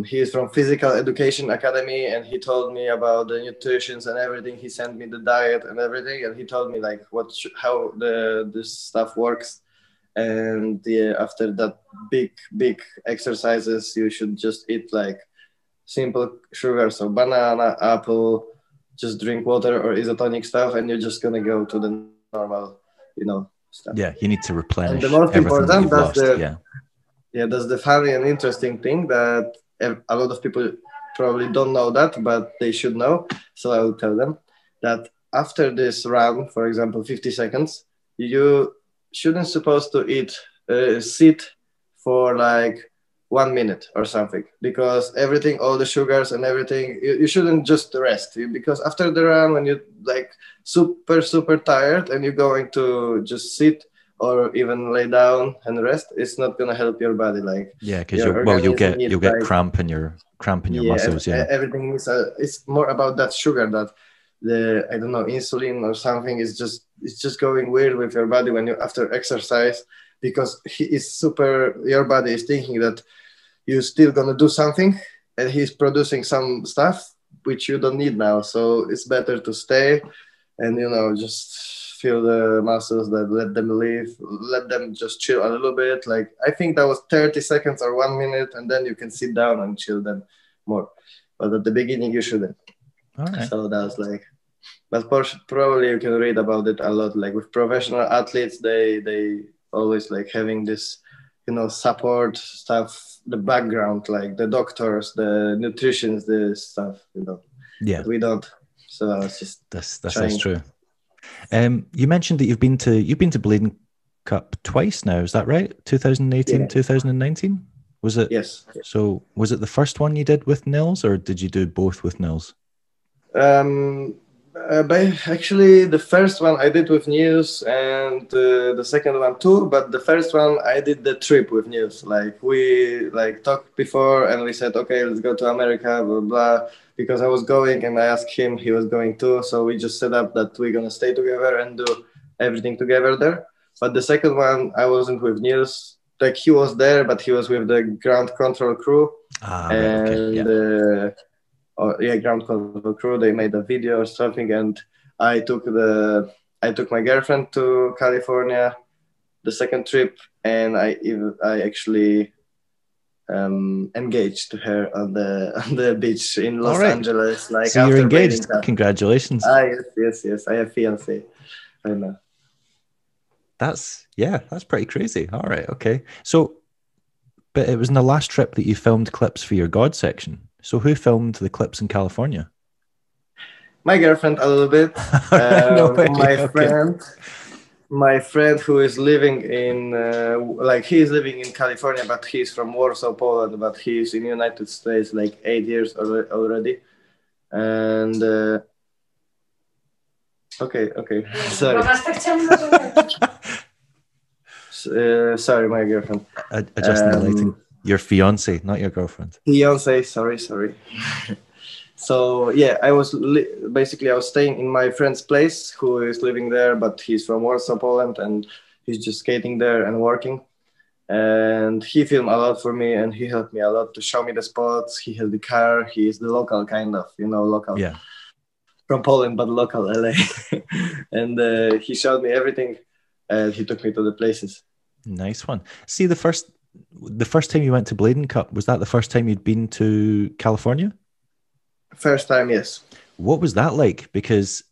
he is from Physical Education Academy, and he told me about the nutritions and everything. He sent me the diet and everything, and he told me like how this stuff works. And yeah, after that big exercises, you should just eat like simple sugar, so banana, apple, just drink water or isotonic stuff, and you're just gonna go to the normal, stuff. Yeah, you need to And the replenish most everything that important, you've lost. Yeah. that's the funny and interesting thing that a lot of people probably don't know that, but they should know. So I will tell them that after this round, for example, 50 seconds, you shouldn't supposed to sit for like 1 minute or something, because everything, all the sugars and everything, you shouldn't just rest, because after the run, when you're like super tired and you're going to just sit or even lay down and rest, it's not gonna help your body. Like Yeah, because your organism you'll needs get like, cramp in your yeah, and muscles. Yeah. everything needs it's more about that sugar, that the, I don't know, insulin or something is just, it's just going weird with your body when you after exercise, because he is super, your body is thinking that you're still gonna do something, and he's producing some stuff which you don't need now. So it's better to stay and just feel the muscles, that let them live, let them just chill a little bit. Like I think that was 30 seconds or 1 minute, and then you can sit down and chill them more. But at the beginning you shouldn't. All right. So that was like, but probably you can read about it a lot, like with professional athletes, they always like having this support stuff, the background, like the doctors, the nutrition, the stuff, Yeah, but we don't. So I was just that's true. You mentioned that you've been to Bleeding Cup twice now. Is that right? 2018, 2019? Was it? Yes. So was it the first one you did with Nils, or did you do both with Nils? Actually, the first one I did with Nils, and the second one too. But the first one I did the trip with Nils. Like we talked before, and we said, okay, let's go to America, blah blah. Because I was going, and I asked him, he was going too. So we just set up that we're gonna stay together and do everything together there. But the second one, I wasn't with Nils. Like he was there, but he was with the ground control crew. Right, okay. Ground control crew. They made a video or something, and I took my girlfriend to California, the second trip, and I actually engaged her on the beach in Los Angeles. Like, so you're engaged. Congratulations. Yes. I have fiance right now. That's pretty crazy. All right, okay. So, but it was in the last trip that you filmed clips for your God section. So who filmed the clips in California? My girlfriend a little bit. My friend who is living in he's living in California, but he's from Warsaw, Poland, but he's in the United States like 8 years already. And okay. Sorry. Sorry, my girlfriend. Adjusting the lighting. Your fiance, not your girlfriend. Fiance, sorry. So yeah, I was staying in my friend's place, who is living there, but he's from Warsaw, Poland, and he's just skating there and working. And he filmed a lot for me, and he helped me a lot to show me the spots. He has the car. He is the local kind of, local. Yeah. From Poland, but local LA. And he showed me everything, and he took me to the places. Nice one. See, the first time you went to Bleeding Cup, was that the first time you'd been to California? First time, yes. What was that like? Because,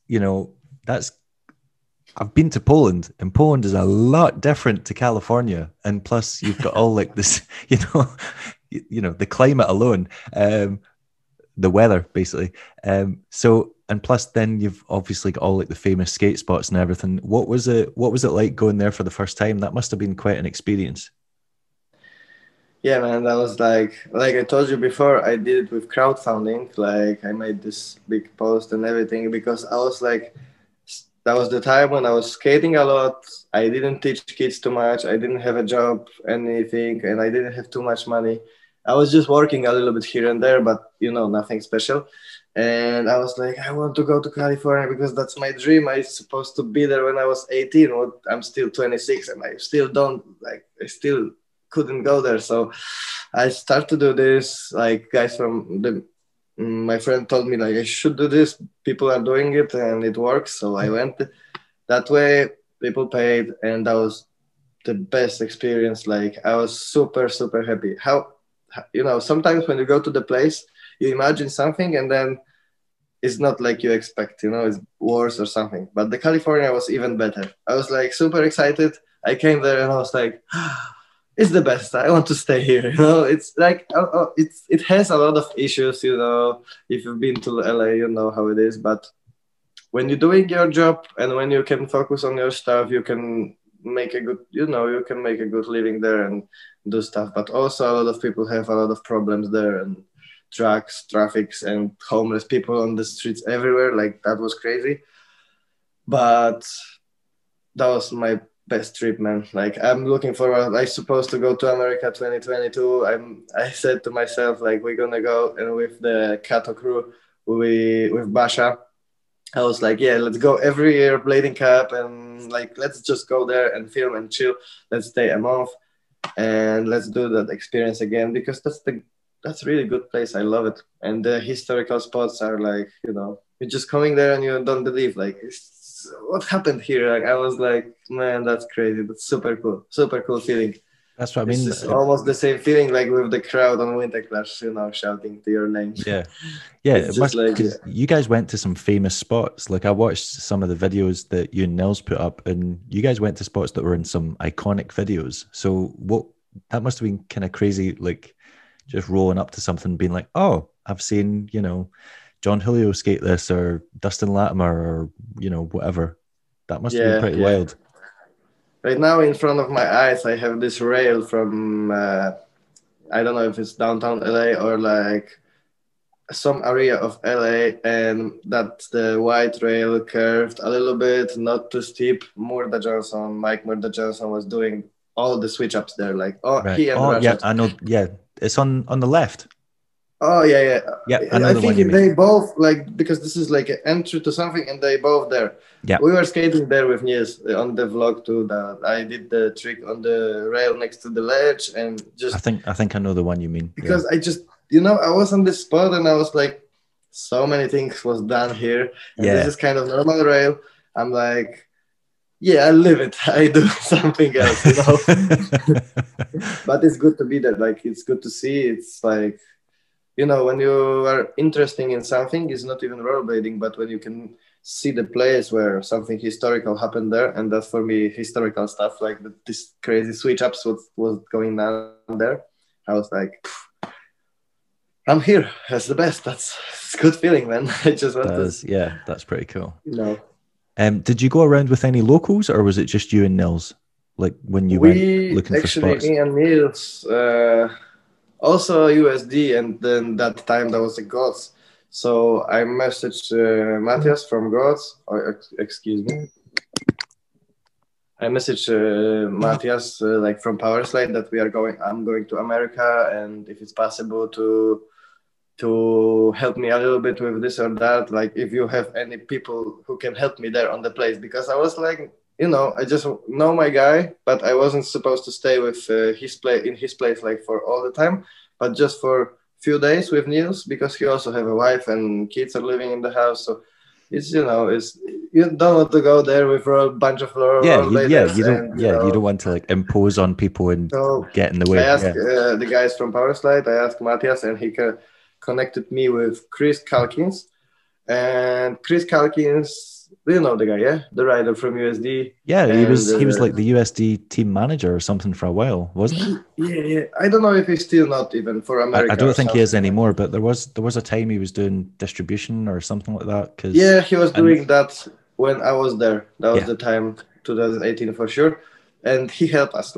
I've been to Poland, and Poland is a lot different to California. And plus you've got all like this, the climate alone, the weather basically. And plus then you've obviously got all like the famous skate spots and everything. What was it like going there for the first time? That must have been quite an experience. Yeah, man, that was like I told you before, I did it with crowdfunding. Like I made this big post and everything because I was like, that was the time when I was skating a lot. I didn't teach kids too much. I didn't have a job, anything, and I didn't have too much money. I was just working a little bit here and there, but nothing special. And I was like, I want to go to California because that's my dream. I was supposed to be there when I was 18. Well, I'm still 26, and I still couldn't go there. So I started to do this. Like guys from my friend told me like I should do this. People are doing it and it works. So I went that way. People paid, and that was the best experience. Like I was super, super happy. Sometimes when you go to the place, you imagine something and then it's not like you expect, it's worse or something. But the California was even better. I was like super excited. I came there and I was like, it's the best. I want to stay here. It's like it has a lot of issues. If you've been to LA, you know how it is. But when you're doing your job and when you can focus on your stuff, you can make a good, you can make a good living there and do stuff. But also a lot of people have a lot of problems there, and drugs, traffics, and homeless people on the streets everywhere. Like that was crazy. But that was my best trip, man. Like I'm looking forward. I supposed to go to America 2022. I said to myself like we're gonna go, and with the Kato crew, with Basha, I was like, yeah, let's go every year Bleeding Cup, and like let's just go there and film and chill. Let's stay a month and let's do that experience again, because that's really good place. I love it. And the historical spots are like, you're just coming there and you don't believe like what happened here. Like I was like, man, that's crazy. That's super cool feeling. That's what I mean. It's almost the same feeling like with the crowd on Winterclash, shouting to your name. Yeah. It must, because you guys went to some famous spots. Like I watched some of the videos that you and Nils put up, and you guys went to spots that were in some iconic videos. So that must have been kind of crazy, like just rolling up to something, being like, oh, I've seen, you know, John Julio skate this, or Dustin Latimer, or, you know, whatever. That must have been pretty wild. Right now in front of my eyes, I have this rail from, I don't know if it's downtown LA or like some area of LA, and that's the white rail curved a little bit, not too steep. Mike Murda Johnson was doing all the switch ups there, like he and Rashad. Yeah, I know. Yeah, it's on the left. Oh yeah. I know the one you mean. They both, like, because this is like an entry to something, and they both there. Yeah, we were skating there with Niels on the vlog too. That I did the trick on the rail next to the ledge, and just I think I know the one you mean, because I just, you know, I was on this spot and I was like, so many things was done here, and this is kind of normal rail. I'm like, yeah, I live it. I do something else, you know. But it's good to be there. Like, it's good to see. It's like, you know, when you are interested in something, it's not even rollerblading, but when you can see the place where something historical happened there, and that's for me historical stuff, like this crazy switch ups was going on there. I was like, I'm here. That's the best. It's a good feeling, man. I just want yeah, that's pretty cool. You know. Did you go around with any locals, or was it just you and Nils? Like when you went looking for spots? Me and Nils, also USD, and then that time that was the Gawds. So I messaged Matthias from Gawds. Excuse me. I messaged Matthias like from Powerslide that I'm going to America, and if it's possible to help me a little bit with this or that, like if you have any people who can help me there on the place, because I was like, you know, I just know my guy, but I wasn't supposed to stay with in his place like for all the time, but just for few days with Niels, because he also have a wife and kids are living in the house. So it's, you know, you don't want to go there with a bunch of you don't want to like impose on people and get in the way. I asked the guys from Powerslide, I asked Matthias, and he connected me with Chris Calkins. And Chris Calkins, do you know the guy? Yeah, the rider from USD. Yeah, he was like the USD team manager or something for a while, wasn't he? Yeah. I don't know if he's still not even for America. I don't think he is anymore, but there was a time he was doing distribution or something like that. Yeah, he was doing that when I was there. That was the time, 2018 for sure. And he helped us.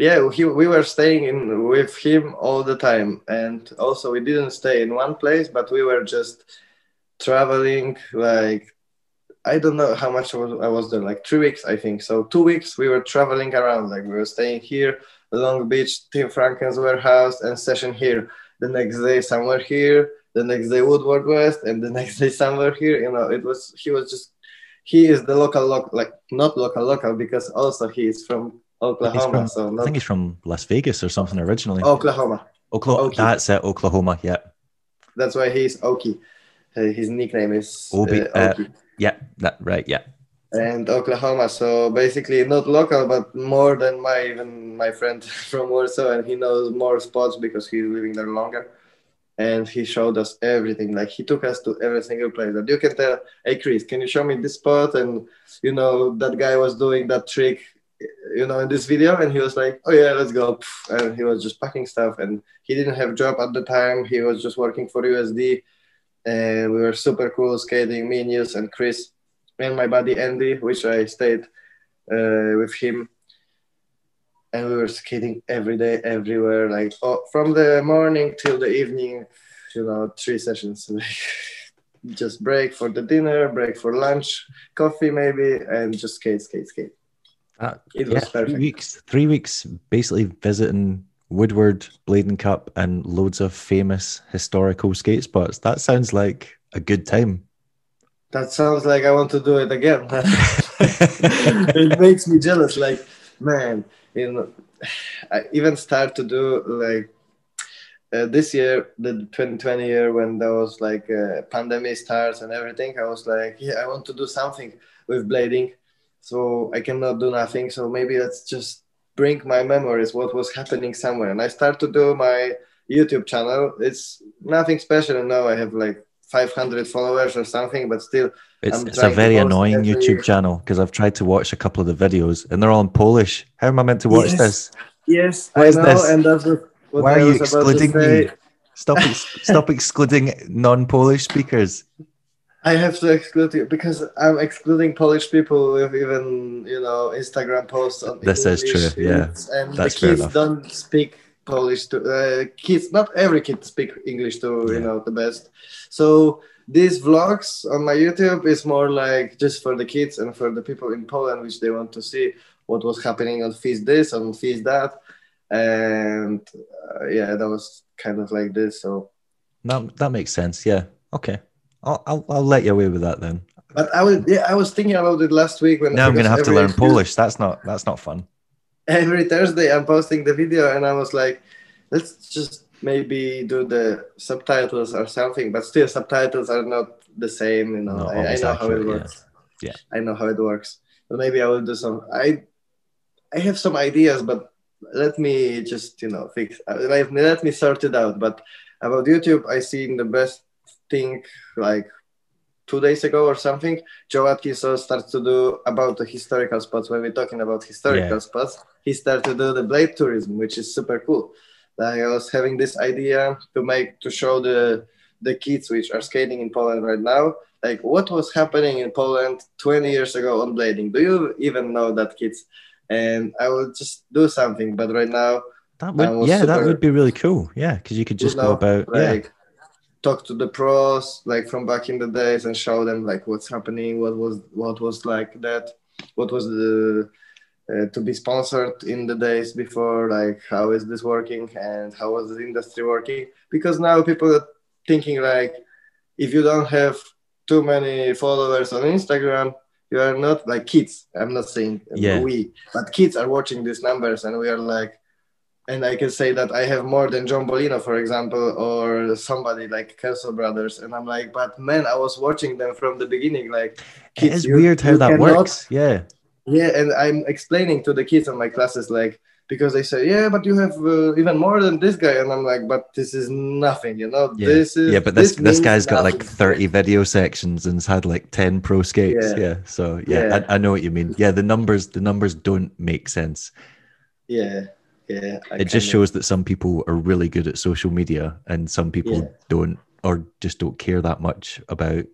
We were staying with him all the time, and also we didn't stay in one place, but we were just traveling. Like, I don't know how much I was there, like 3 weeks, I think. So 2 weeks we were traveling around. Like, we were staying here, Long Beach, Tim Franken's warehouse, and session here. The next day somewhere here. The next day Woodward West, and the next day somewhere here. You know, he is the local, like not local, because also he is from Oklahoma. I think he's from Las Vegas or something originally. Oklahoma. That's it, Oklahoma. Yeah. That's why he's Okie. His nickname is Obi. Okie. Yeah, right. Yeah. And Oklahoma. So basically not local, but more than my friend from Warsaw, and he knows more spots because he's living there longer. And he showed us everything. Like, he took us to every single place that you can tell, hey, Chris, can you show me this spot? And, you know, that guy was doing that trick, you know, in this video. And he was like, oh, yeah, let's go. And he was just packing stuff. And he didn't have a job at the time. He was just working for USD. And we were super cool skating, me, Niels, and Chris, and my buddy Andy, which I stayed with him. And we were skating every day, everywhere, like from the morning till the evening, you know, 3 sessions. Just break for the dinner, break for lunch, coffee maybe, and just skate. It was perfect. 3 weeks basically visiting Woodward, Bladen Cup, and loads of famous historical skate spots. That sounds like a good time. That sounds like I want to do it again. It makes me jealous. Like, man, you know, I even start to do like this year, the 2020 year, when there was like pandemic starts and everything. I was like, yeah, I want to do something with blading, so I cannot do nothing. So maybe let's just bring my memories, what was happening somewhere. And I start to do my YouTube channel. It's nothing special, and now I have like 500 followers or something, but still it's a very annoying YouTube channel because I've tried to watch a couple of the videos and they're all in Polish. How am I meant to watch this? Yes, What I is know, this? and that's what Why are I you was about to excluding say. me? Stop excluding non-Polish speakers. I have to exclude you because I'm excluding Polish people with even, you know, Instagram posts on This English. is true, yeah. And That's the fair kids enough. don't speak Polish to kids. Not every kid speak English to, Yeah. you know, the best. So these vlogs on my YouTube is more like just for the kids and for the people in Poland, which they want to see what was happening on FISE this, on FISE that. And yeah, that was kind of like this. So that makes sense. Yeah. Okay. I'll let you away with that then. but I was thinking about it last week now I'm gonna have to learn Polish. That's not fun. Every Thursday I'm posting the video and I was like, let's just maybe do the subtitles or something, but still subtitles are not the same, you know. I know how it works. Yeah. I know how it works. But maybe I will do some I have some ideas, but let me just, you know, let me sort it out. But about YouTube, I seen the best thing like 2 days ago or something. Joe Atkinson starts to do about the historical spots. When we're talking about historical spots, he started to do the blade tourism, which is super cool. Like I was having this idea to show the kids which are skating in Poland right now, like what was happening in Poland 20 years ago on blading. Do you even know that, kids? And I will just do something, but right now that would be really cool. Yeah, because you could just go about talk to the pros like from back in the days and show them like what's happening, what was like that, what was the to be sponsored in the days before, like how is this working and how was the industry working, because now people are thinking like if you don't have too many followers on Instagram, you are not like kids. I'm not saying but kids are watching these numbers and we are like, and I can say that I have more than John Bolino, for example, or somebody like Kelso Brothers. And I'm like, but man, I was watching them from the beginning. Like, kids, it's weird how that works. Yeah. Yeah. And I'm explaining to the kids on my classes, like, because they say, yeah, but you have even more than this guy. And I'm like, but this is nothing, you know? Yeah. But this guy's got like 30 video sections and's had like 10 pro skates. Yeah. So I know what you mean. Yeah. The numbers don't make sense. Yeah. Yeah, it just shows that some people are really good at social media and some people don't, or just don't care that much about.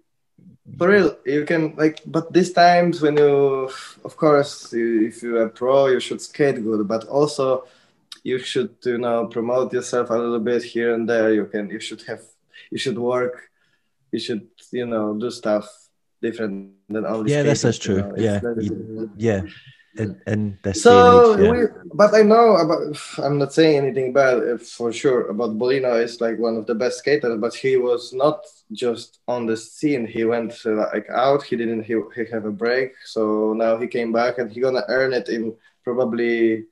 For real, you can like, but these times when you, of course, if you're a pro, you should skate good, but also you should, you know, promote yourself a little bit here and there. You should work, you should, you know, do stuff different than only skating. This is true. In this so day and age, but I know about, I'm not saying anything bad for sure about Bolino. Is like one of the best skaters, but he was not just on the scene. He went like out. He have a break, so now he came back and he gonna earn it in probably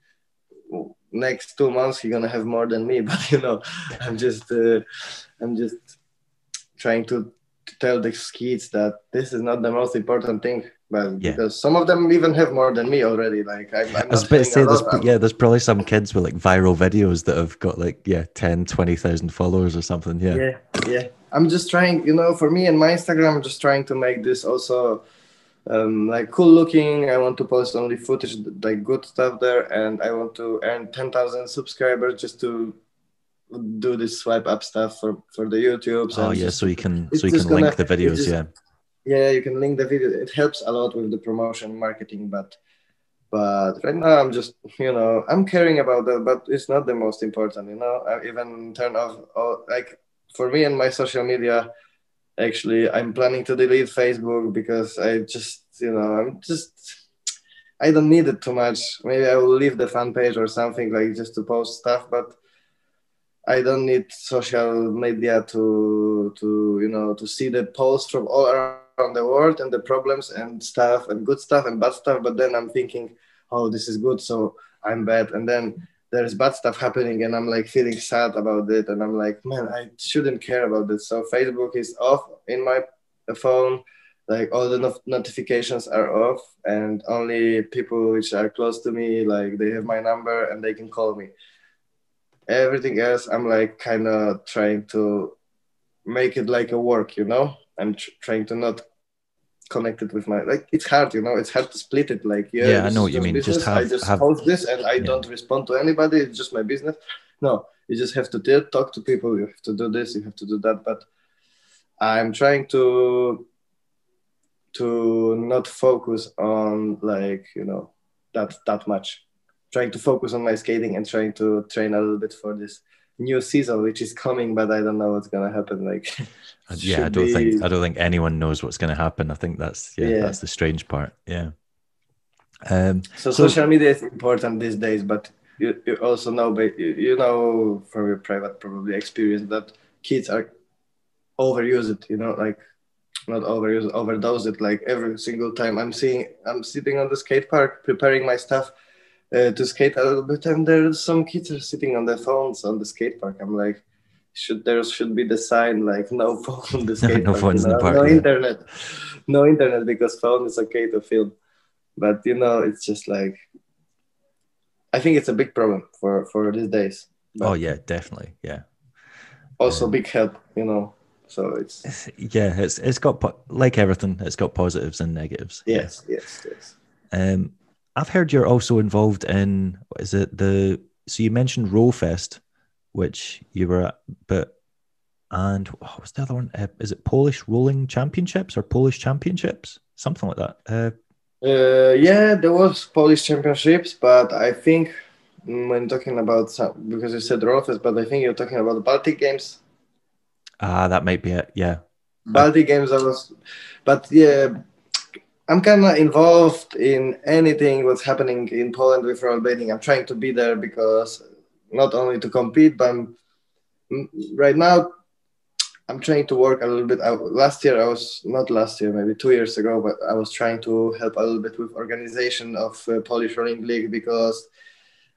next 2 months. He gonna have more than me, but you know, I'm just trying to tell the kids that this is not the most important thing. But because some of them even have more than me already. Like I was about to say, there's probably some kids with like viral videos that have got like 10, 20,000 followers or something. Yeah. I'm just trying, you know, for me and my Instagram, I'm just trying to make this also like cool looking. I want to post only footage, like good stuff there, and I want to earn 10,000 subscribers just to do this swipe up stuff for the YouTube. So you can link the videos. Yeah, you can link the video. It helps a lot with the promotion marketing, but right now I'm just, you know, I'm caring about that, but it's not the most important, you know. I even turn off like for me and my social media, actually I'm planning to delete Facebook because I just, you know, I don't need it too much. Maybe I will leave the fan page or something, like just to post stuff, but I don't need social media to you know, to see the posts from all around the world and the problems and stuff and good stuff and bad stuff. But then I'm thinking, oh, this is good, so I'm bad. And then there's bad stuff happening and I'm like feeling sad about it. And I'm like, man, I shouldn't care about this. So Facebook is off in my phone. Like all the notifications are off and only people which are close to me, like they have my number and they can call me. Everything else, I'm like kind of trying to make it like a work, you know. I'm trying to not connect it with my, like, it's hard, you know, it's hard to split it. Like, yeah, Yeah, I this know is what you just mean. Just business. I just have host this and I yeah. don't respond to anybody. It's just my business. No, you just have to talk to people. You have to do this. You have to do that. But I'm trying to not focus on, like, you know, that much. Trying to focus on my skating and trying to train a little bit for this new season, which is coming, but I don't know what's gonna happen. Like, Yeah, should be. I don't think anyone knows what's going to happen. I think that's Yeah. that's the strange part. Yeah. So So social media is important these days, but you also know, but you know from your private probably experience that kids are overuse it. You know, like, not overuse, overdose it. Like, every single time I'm sitting on the skate park preparing my stuff to skate a little bit, and there's some kids are sitting on their phones on the skate park. I'm like, there should be the sign like no phone on the skate no park. You phones in the know, park. no Yeah. internet, no internet, because phone is okay to film. But you know, it's just like, I think it's a big problem for these days. But Oh yeah, definitely. Yeah. also big help, you know. So Yeah, it's got like everything, it's got positives and negatives. yes, Yeah. yes, yes. I've heard you're also involved in, what is it, so you mentioned Rollfest, which you were at, but and what was the other one? Is it Polish Rolling Championships or Polish Championships? Something like that. Yeah, there was Polish championships, but I think when talking about because you said Rolfes, but I think you're talking about the Baltic Games. That might be it. Yeah. Baltic Games, but yeah, I'm kind of involved in anything what's happening in Poland with rollerblading. I'm trying to be there because not only to compete, but right now I'm trying to work a little bit. Last year, I was not last year, maybe 2 years ago, but I was trying to help a little bit with organization of Polish Rolling League, because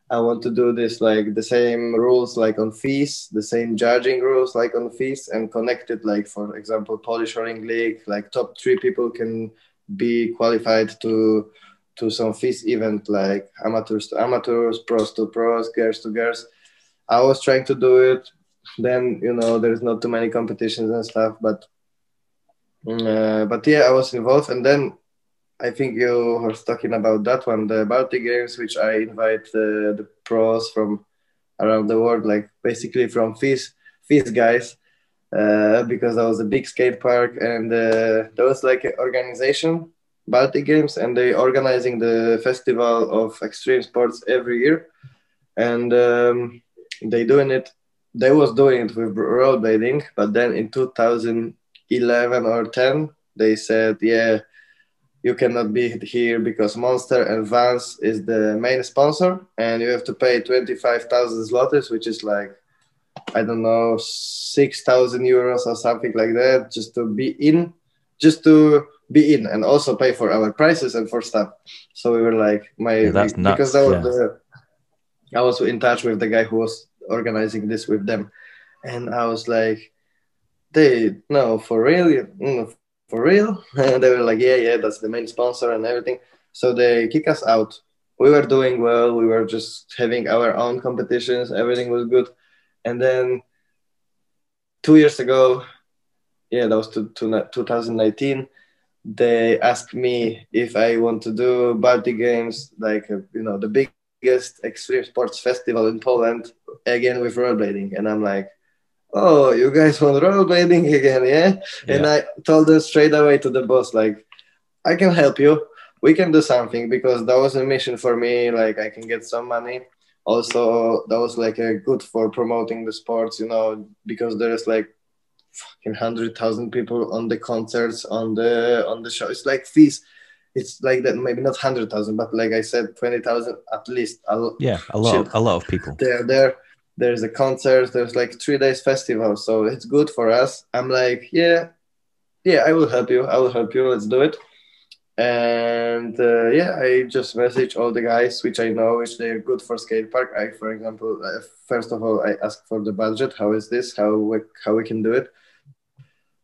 I want to do this like the same rules like on FISE, the same judging rules like on FISE, and connect it, like, for example, Polish Rolling League, like top 3 people can be qualified to some FISE event, like amateurs to amateurs, pros to pros, girls to girls. I was trying to do it. Then, you know, there's not too many competitions and stuff, but yeah, I was involved. And then I think you were talking about that one, the Baltic Games, which I invite the pros from around the world, like basically from FIS guys, because that was a big skate park, and there was like an organization, Baltic Games, and they organizing the festival of extreme sports every year, and they was doing it with rollerblading, but then in 2011 or 10, they said, yeah, you cannot be here because Monster and Vans is the main sponsor, and you have to pay 25,000 zlotys, which is like, I don't know, 6,000 euros or something like that, just to be in, and also pay for our prices and for stuff. So we were like, That's because nuts. that was Yeah. I was in touch with the guy who was organizing this with them, and I was like, they no for real, for real, and they were like, yeah, that's the main sponsor and everything. So they kick us out. We were doing well. We were just having our own competitions. Everything was good, and then 2 years ago, yeah, that was 2019. They asked me if I want to do Baltic Games, like, you know, the biggest extreme sports festival in Poland, again with rollerblading, and I'm like, oh, you guys want rollerblading again, yeah? And I told them straight away to the boss, like, I can help you. We can do something, because that was a mission for me. Like, I can get some money. Also, that was like a good for promoting the sports, you know, because there's like fucking 100,000 people on the concerts, on the show. It's like fees. It's like that, maybe not 100,000, but like I said, 20,000 at least. Yeah, a lot of people. They're there. There's a concert. There's like 3 days festival, so it's good for us. I'm like, yeah, I will help you. I will help you. Let's do it. And yeah, I just message all the guys which I know, which they're good for skate park. For example, first of all, I ask for the budget. How is this? How we can do it?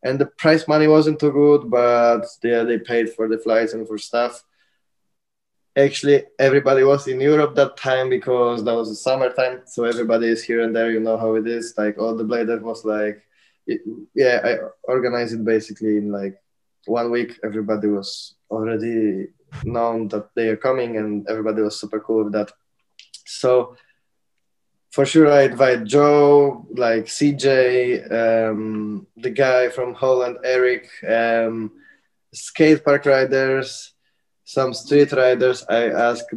And the prize money wasn't too good, but yeah, they paid for the flights and for stuff. Actually, everybody was in Europe that time because that was the summertime, so everybody is here and there. You know how it is. Like, all the bladers was like it, yeah, I organized it basically in like 1 week. Everybody was already known that they are coming, and everybody was super cool with that. So for sure, I invite Joe, like CJ, the guy from Holland, Eric, skate park riders, some street riders. I asked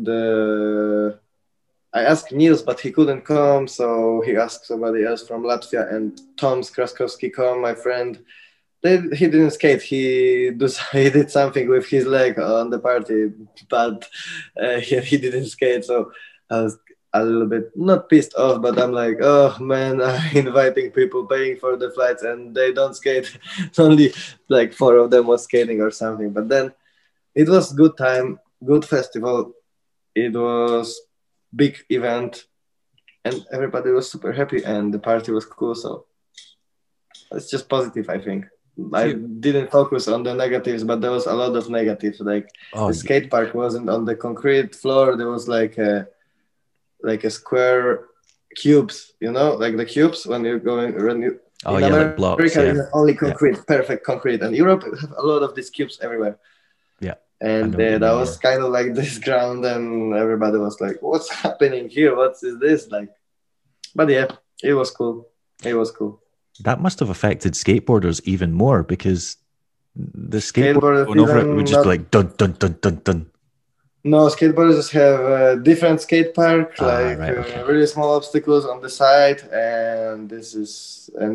Niels, but he couldn't come, so he asked somebody else from Latvia, and Tom Skraskowski come, my friend. He didn't skate. He did something with his leg on the party, but he didn't skate. So I was a little bit not pissed off, but I'm like, oh man, I'm inviting people, paying for the flights, and they don't skate. Only like 4 of them was skating or something. But then it was good time, good festival. It was big event, and everybody was super happy, and the party was cool. So it's just positive, I think. I didn't focus on the negatives, but there was a lot of negatives. Like the skate park wasn't on the concrete floor. There was like a square cubes, like the cubes when you're going when you in America, like blocks, you have only concrete, perfect concrete, and Europe have a lot of these cubes everywhere. Yeah, and that was kind of like this ground, and everybody was like, "What's happening here? What is this like?" But yeah, it was cool. It was cool. That must have affected skateboarders even more, because the skateboarders going over it would just be like dun dun dun dun dun. No, skateboarders just have a different skate park, really small obstacles on the side, and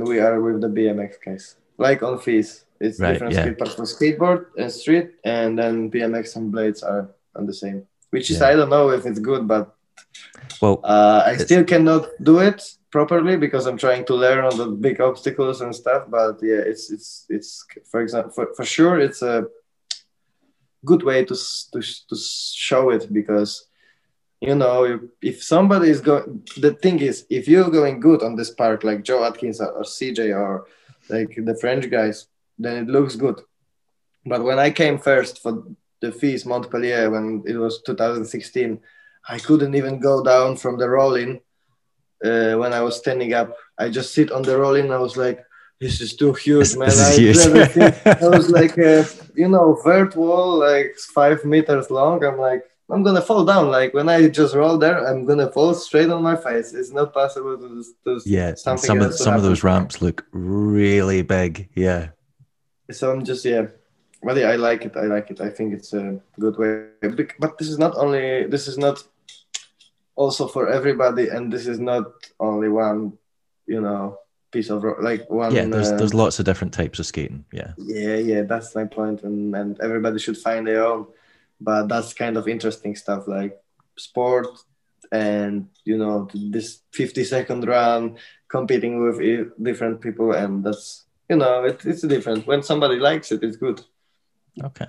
we are with the BMX guys, like on FISE. It's different skate park for skateboard and street, and then BMX and blades are on the same. Which is I don't know if it's good, but I still cannot do it properly because I'm trying to learn on the big obstacles and stuff. But yeah, it's for example, for sure, it's a good way to show it, because if somebody is going, the thing is, if you're going good on this park like Joe Atkins or CJ or like the French guys, then it looks good. But when I came first for the FISE Montpellier when it was 2016, I couldn't even go down from the rolling when I was standing up. I just sit on the rolling. I was like, this is too huge, man. I was like a vert wall, like 5 meters long. I'm like, I'm gonna fall down. Like when I just roll there, I'm gonna fall straight on my face. It's not possible to some of those ramps look really big. Yeah. So I'm just but yeah, I like it. I think it's a good way. But this is not also for everybody, and this is not only one, piece of like one. Yeah, there's lots of different types of skating. Yeah, that's my point, and everybody should find their own. But that's kind of interesting stuff, like sport, and this 50-second run, competing with different people, and that's it's different. When somebody likes it, it's good. Okay.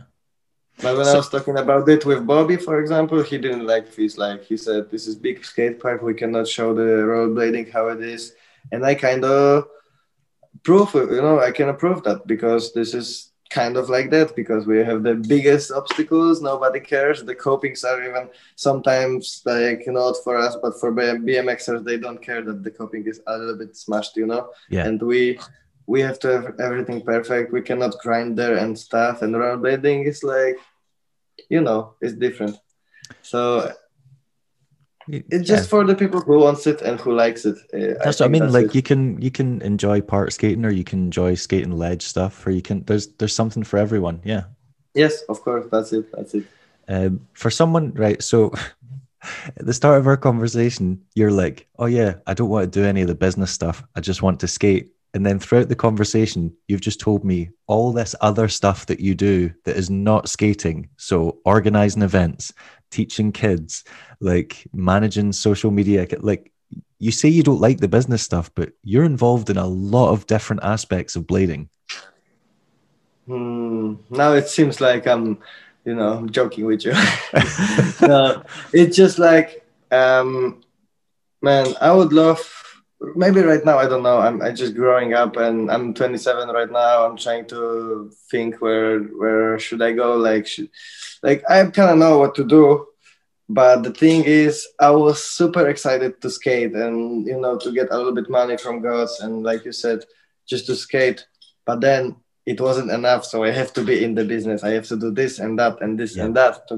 But when I was talking about it with Bobby, for example, he didn't like FISE. Like he said, this is big skate park. We cannot show the rollerblading how it is. And I kind of prove it, I can approve that, because this is kind of like that, because we have the biggest obstacles. Nobody cares. The copings are even sometimes like, not for us, but for BMXers, they don't care that the coping is a little bit smashed, Yeah. And we have to have everything perfect. We cannot grind there and stuff. And rollerblading is like, it's different. So it's just for the people who wants it and who likes it. That's what I mean. Like you can enjoy park skating, or you can enjoy skating ledge stuff, or there's something for everyone. Yeah. Yes, of course. That's it. For someone, right? So at the start of our conversation, you're like, "Oh yeah, I don't want to do any of the business stuff. I just want to skate." And then throughout the conversation, you've just told me all this other stuff that you do that is not skating. So organizing events, teaching kids, like managing social media. Like you say you don't like the business stuff, but you're involved in a lot of different aspects of blading. Now it seems like I'm joking with you. No, it's just like, man, I would love, maybe right now, I don't know. I'm just growing up, and I'm 27 right now. I'm trying to think where should I go? Like I kind of know what to do, but the thing is, I was super excited to skate and to get a little bit money from Gawds, and like you said, just to skate. But then it wasn't enough, so I have to be in the business. I have to do this and that and this and that to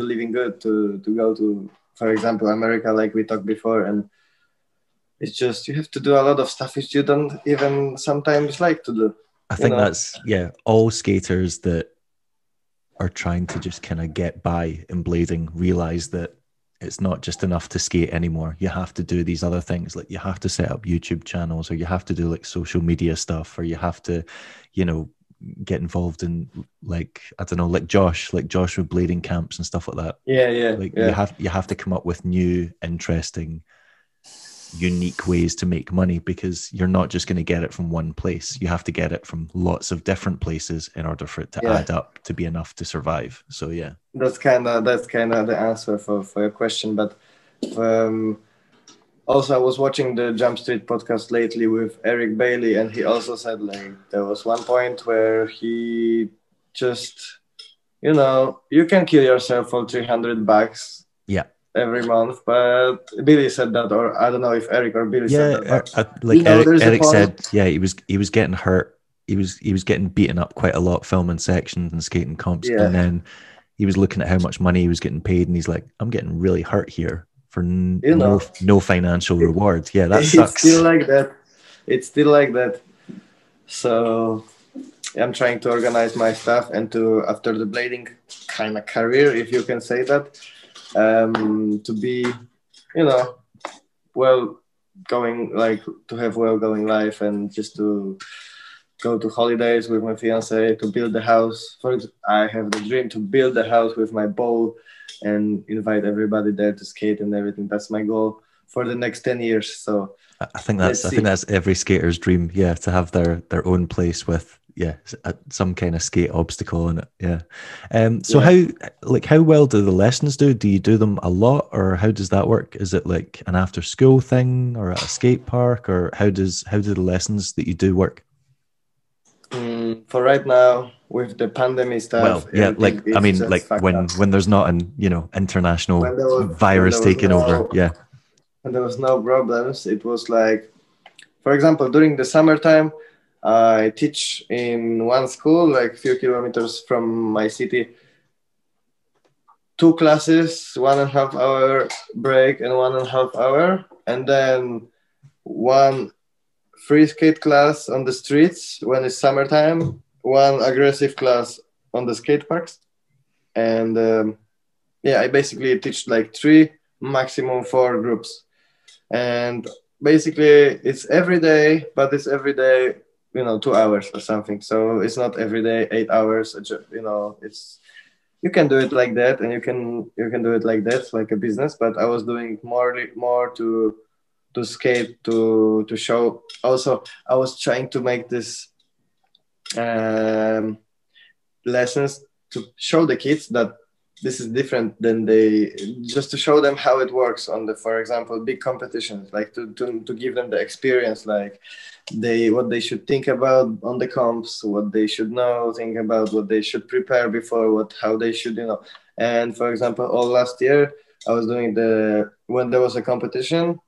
living good, to go to, for example, America, like we talked before. And it's just, you have to do a lot of stuff which you don't even sometimes like to do. I think that's, all skaters that are trying to just kind of get by in blading realize that it's not just enough to skate anymore. You have to do these other things. Like you have to set up YouTube channels, or you have to do like social media stuff, or you have to, get involved in like, I don't know, like Josh with blading camps and stuff like that. You have to come up with new, interesting, unique ways to make money, because you're not just going to get it from one place. You have to get it from lots of different places in order for it to add up to be enough to survive. So that's kind of the answer for your question. But also I was watching the Jump Street podcast lately with Eric Bailey, and he also said like there was one point where he just, you can kill yourself for $300 every month. But Billy said that, or I don't know if Eric or Billy said that. Like Eric said, he was getting hurt. He was getting beaten up quite a lot filming sections and skating comps, and then he was looking at how much money he was getting paid, and he's like, I'm getting really hurt here for no financial reward. That sucks. It's still like that. So I'm trying to organize my stuff and to, after the blading kind of career, if you can say that, to be, to have well-going life, and just to go to holidays with my fiance, to build a house. I have the dream to build a house with my bowl and invite everybody there to skate and everything. That's my goal for the next 10 years. So I think that's every skater's dream. To have their own place with some kind of skate obstacle in it. So how well do the lessons do? Do you do them a lot, or how does that work? Is it like an after school thing, or at a skate park, or how do the lessons that you do work? For right now, with the pandemic stuff, when there's not an international virus taking over, and there was no problems. It was like, for example, during the summertime, I teach in one school, like a few kilometers from my city, 2 classes, 1.5 hour break and 1.5 hour, and then one free skate class on the streets when it's summertime, one aggressive class on the skate parks. And I basically teach like 3, maximum 4 groups. And basically it's every day, but it's every day, 2 hours or something. So it's not every day 8 hours. It's, you can do it like that, and you can do it like that, like a business. But I was doing more to skate, to show. Also, I was trying to make this lessons to show the kids that this is different than just to show them how it works on the, for example, big competitions, like to give them the experience, like what they should think about on the comps, what they should think about, what they should prepare before, how they should, And for example, all last year I was doing when there was a competition,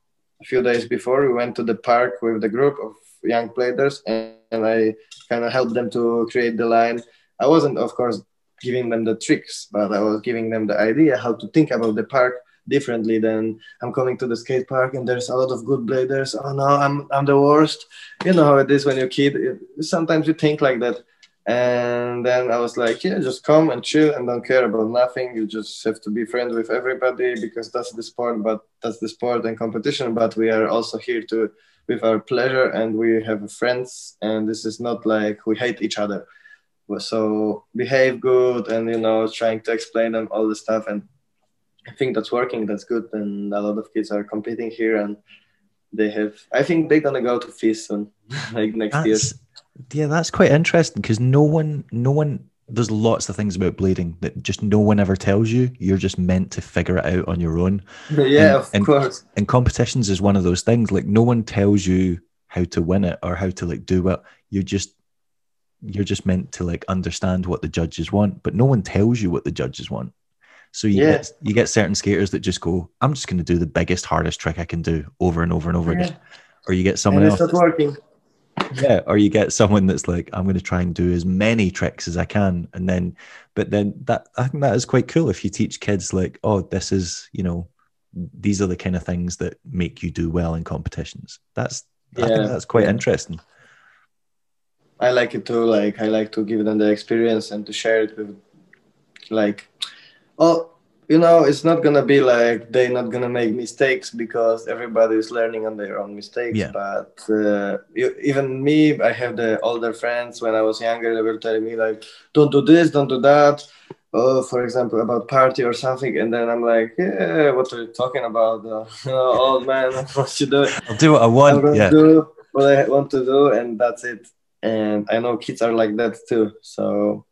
a few days before, we went to the park with the group of young players, and I kind of helped them to create the line. I wasn't, of course, giving them the tricks, but I was giving them the idea how to think about the park differently than I'm coming to the skate park and there's a lot of good bladers. Oh no, I'm the worst. You know how it is when you're a kid. Sometimes you think like that. And then I was like, just come and chill and don't care about nothing. You just have to be friends with everybody, because that's the sport and competition. But we are also here with our pleasure, and we have friends, and this is not like we hate each other. So behave good, and trying to explain them all the stuff, and I think that's working. That's good, and a lot of kids are competing here, and I think they're gonna go to FISE soon, like next year. Yeah, that's quite interesting, because no one. There's lots of things about blading that just no one ever tells you. You're just meant to figure it out on your own. Yeah, of course. And competitions is one of those things. Like, no one tells you how to win it or how to do well. You're just meant to understand what the judges want, but no one tells you what the judges want. So you get certain skaters that just go, I'm just going to do the biggest, hardest trick I can do over and over and over again. Or you get someone else. It's not working. Yeah, or you get someone that's like, I'm going to try and do as many tricks as I can, and then, but then that I think that is quite cool if you teach kids like, oh, this is, you know, these are the kind of things that make you do well in competitions. I think Yeah, that's quite yeah. interesting. I like it too. Like I like to give them the experience and to share it with like, oh, you know, it's not gonna be like they're not gonna make mistakes because everybody is learning on their own mistakes. Yeah, But even me, I have the older friends. When I was younger, they were telling me like, "Don't do this, don't do that." For example, about party or something, and then I'm like, "Yeah, what are you talking about, old man? What you do? I'll do what I I'm want. gonna Yeah, do what I want to do, and that's it." And I know kids are like that too. So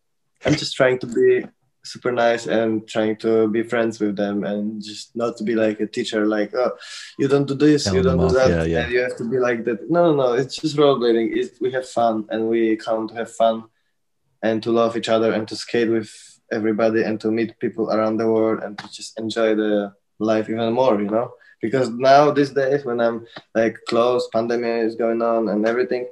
I'm just trying to be super nice and trying to be friends with them and just not to be like a teacher, like, oh, you don't do this, you telling them don't do off. that, Yeah, yeah, and you have to be like that. No, no, no. It's just rollerblading. We have fun and we come to have fun and to love each other and to skate with everybody and to meet people around the world and to just enjoy the life even more, you know? Because now these days when I'm like close, pandemic is going on and everything,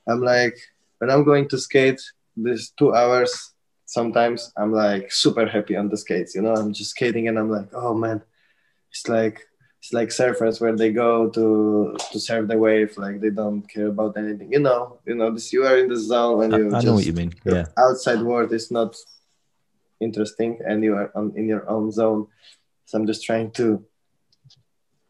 I'm like, when I'm going to skate, this 2 hours, sometimes I'm like super happy on the skates, you know? I'm just skating and I'm like, oh man, it's like it's like surfers where they go to surf the wave, like they don't care about anything. This you are in the zone and you I know what you just mean. your Yeah, outside world is not interesting and you are in your own zone. So I'm just trying to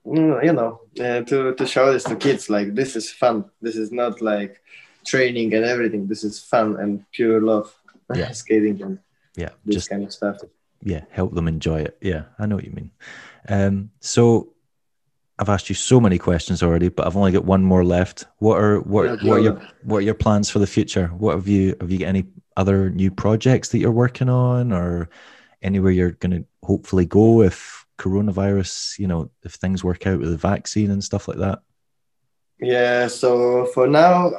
to show this to kids like this is fun. This is not like training and everything. This is fun and pure love. yeah, Skating and yeah. this Just kind of stuff. yeah, help them enjoy it. Yeah, I know what you mean. So I've asked you so many questions already, but I've only got one more left. No problem. What are your plans for the future? What have you got any other new projects that you're working on, or anywhere you're going to hopefully go if coronavirus, if things work out with the vaccine and stuff like that? Yeah, so for now,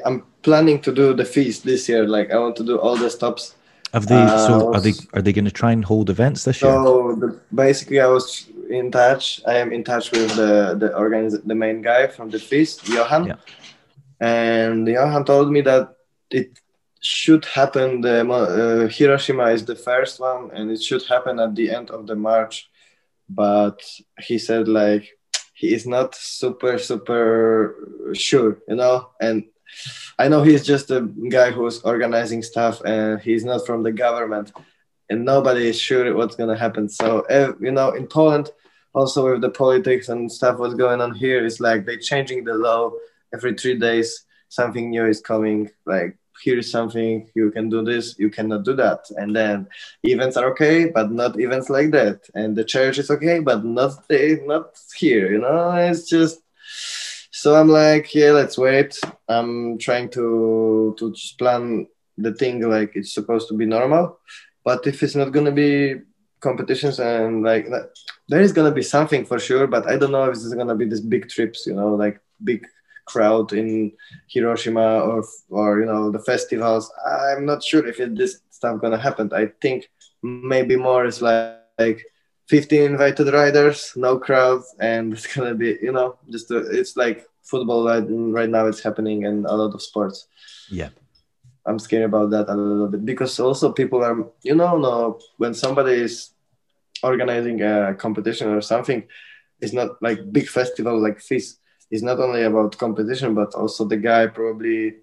I'm planning to do the feast this year. Like I want to do all the stops. Have they? I So was are they going to try and hold events this year? basically I was in touch. I am in touch with the main guy from the feast, Johan, Yeah, and Johan told me that it should happen. Hiroshima is the first one, and it should happen at the end of the March. But he said like he is not super sure, and I know he's just a guy who's organizing stuff and he's not from the government and nobody is sure what's going to happen. So in Poland also with the politics and stuff what's going on here is like they changing the law every 3 days. Something new is coming, like here's something you can do, this you cannot do that, and then events are okay but not events like that, and the church is okay but not here, it's just. So I'm like, yeah, let's wait. I'm trying to just plan the thing like it's supposed to be normal, but if it's not gonna be competitions and like that, there is gonna be something for sure, but I don't know if it's gonna be these big trips, like big crowd in Hiroshima or the festivals. I'm not sure if this stuff gonna happen. I think maybe more is like 15 invited riders, no crowds, and it's gonna be it's like football right now. It's happening in a lot of sports. yeah, I'm scared about that a little bit because also people are no, when somebody is organizing a competition or something, it's not like big festival like FISE. It's not only about competition, but also the guy probably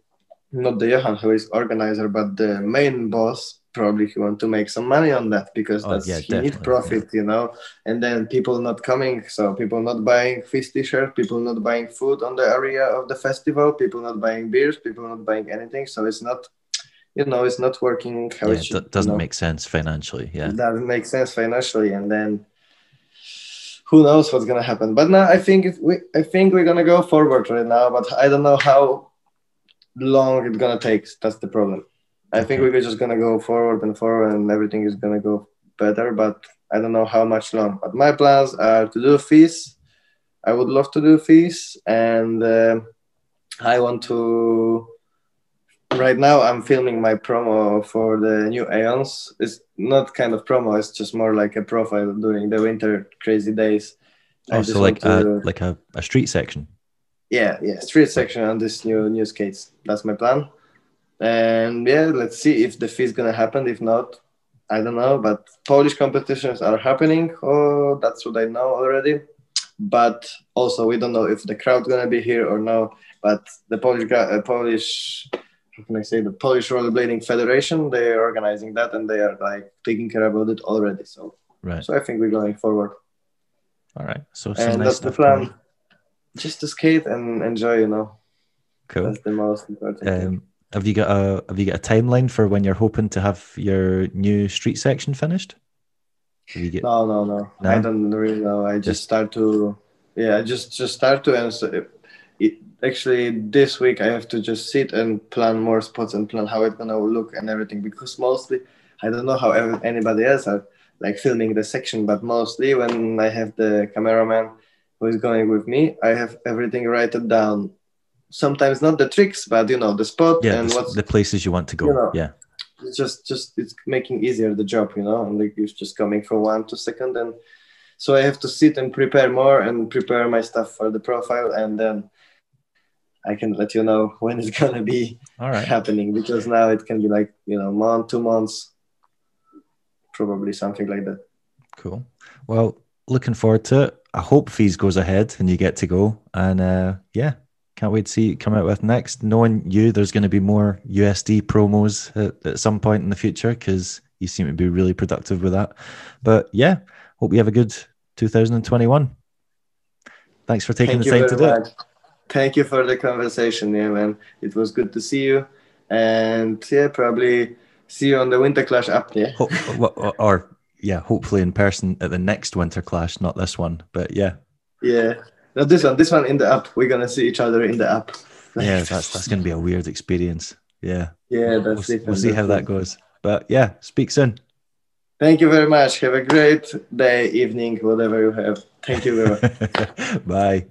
not the Johan who is organizer, but the main boss probably he want to make some money on that because oh yeah, he need definitely, yeah, profit, and then people not coming, so people not buying FISE t-shirt, people not buying food on the area of the festival, people not buying beers, people not buying anything, so it's not it's not working how it yeah. should, Doesn't make sense financially. Yeah, it doesn't make sense financially, and then who knows what's gonna happen. But now I think we're gonna go forward right now, but I don't know how long it's gonna take. That's the problem. I think okay. we're just gonna go forward and forward, and everything is gonna go better. But I don't know how much long. But my plans are to do FISE. I would love to do FISE, and I want to. Right now, I'm filming my promo for the new Aeons. It's not kind of promo; it's just more like a profile during the winter crazy days. I Oh, so just want like to. a street section. Yeah, street section on this new skates. That's my plan. And yeah, let's see if the FISE gonna happen. If not, I don't know. But Polish competitions are happening. Oh, that's what I know already. But also, we don't know if the crowd gonna be here or no. But the Polish, how can I say, the Polish Rollerblading Federation, they are organizing that, and they are like taking care about it already. So, Right. So I think we're going forward. All right. So and nice that's stuff the plan. coming. Just to skate and enjoy, Cool. That's the most important thing. Have you got a timeline for when you're hoping to have your new street section finished? No. I don't really know. I just start to, just start to, and so actually this week I have to just sit and plan more spots and plan how it's gonna look and everything, because mostly I don't know how anybody else are like filming the section, but mostly when I have the cameraman who is going with me, I have everything written down. Sometimes not the tricks, but the spot and what's the places you want to go. It's just it's making easier the job, and like it's just coming from 1 to second, and so I have to sit and prepare more and prepare my stuff for the profile, and then I can let you know when it's gonna be happening, because now it can be like month, 2 months, probably something like that. Cool. Well, looking forward to it. I hope FISE goes ahead and you get to go, and can't wait to see it come out with next. Knowing you, there's going to be more USD promos at some point in the future, because you seem to be really productive with that. But yeah, hope you have a good 2021. Thanks for taking the time to do it. Thank you for the conversation, man. It was good to see you, and probably see you on the Winterclash app. Hopefully in person at the next Winterclash, not this one, but yeah. No, this one in the app. We're gonna see each other in the app. Yeah, that's gonna be a weird experience. Yeah. We'll see how that goes. But yeah, speak soon. Thank you very much. Have a great day, evening, whatever you have. Thank you very much. Bye.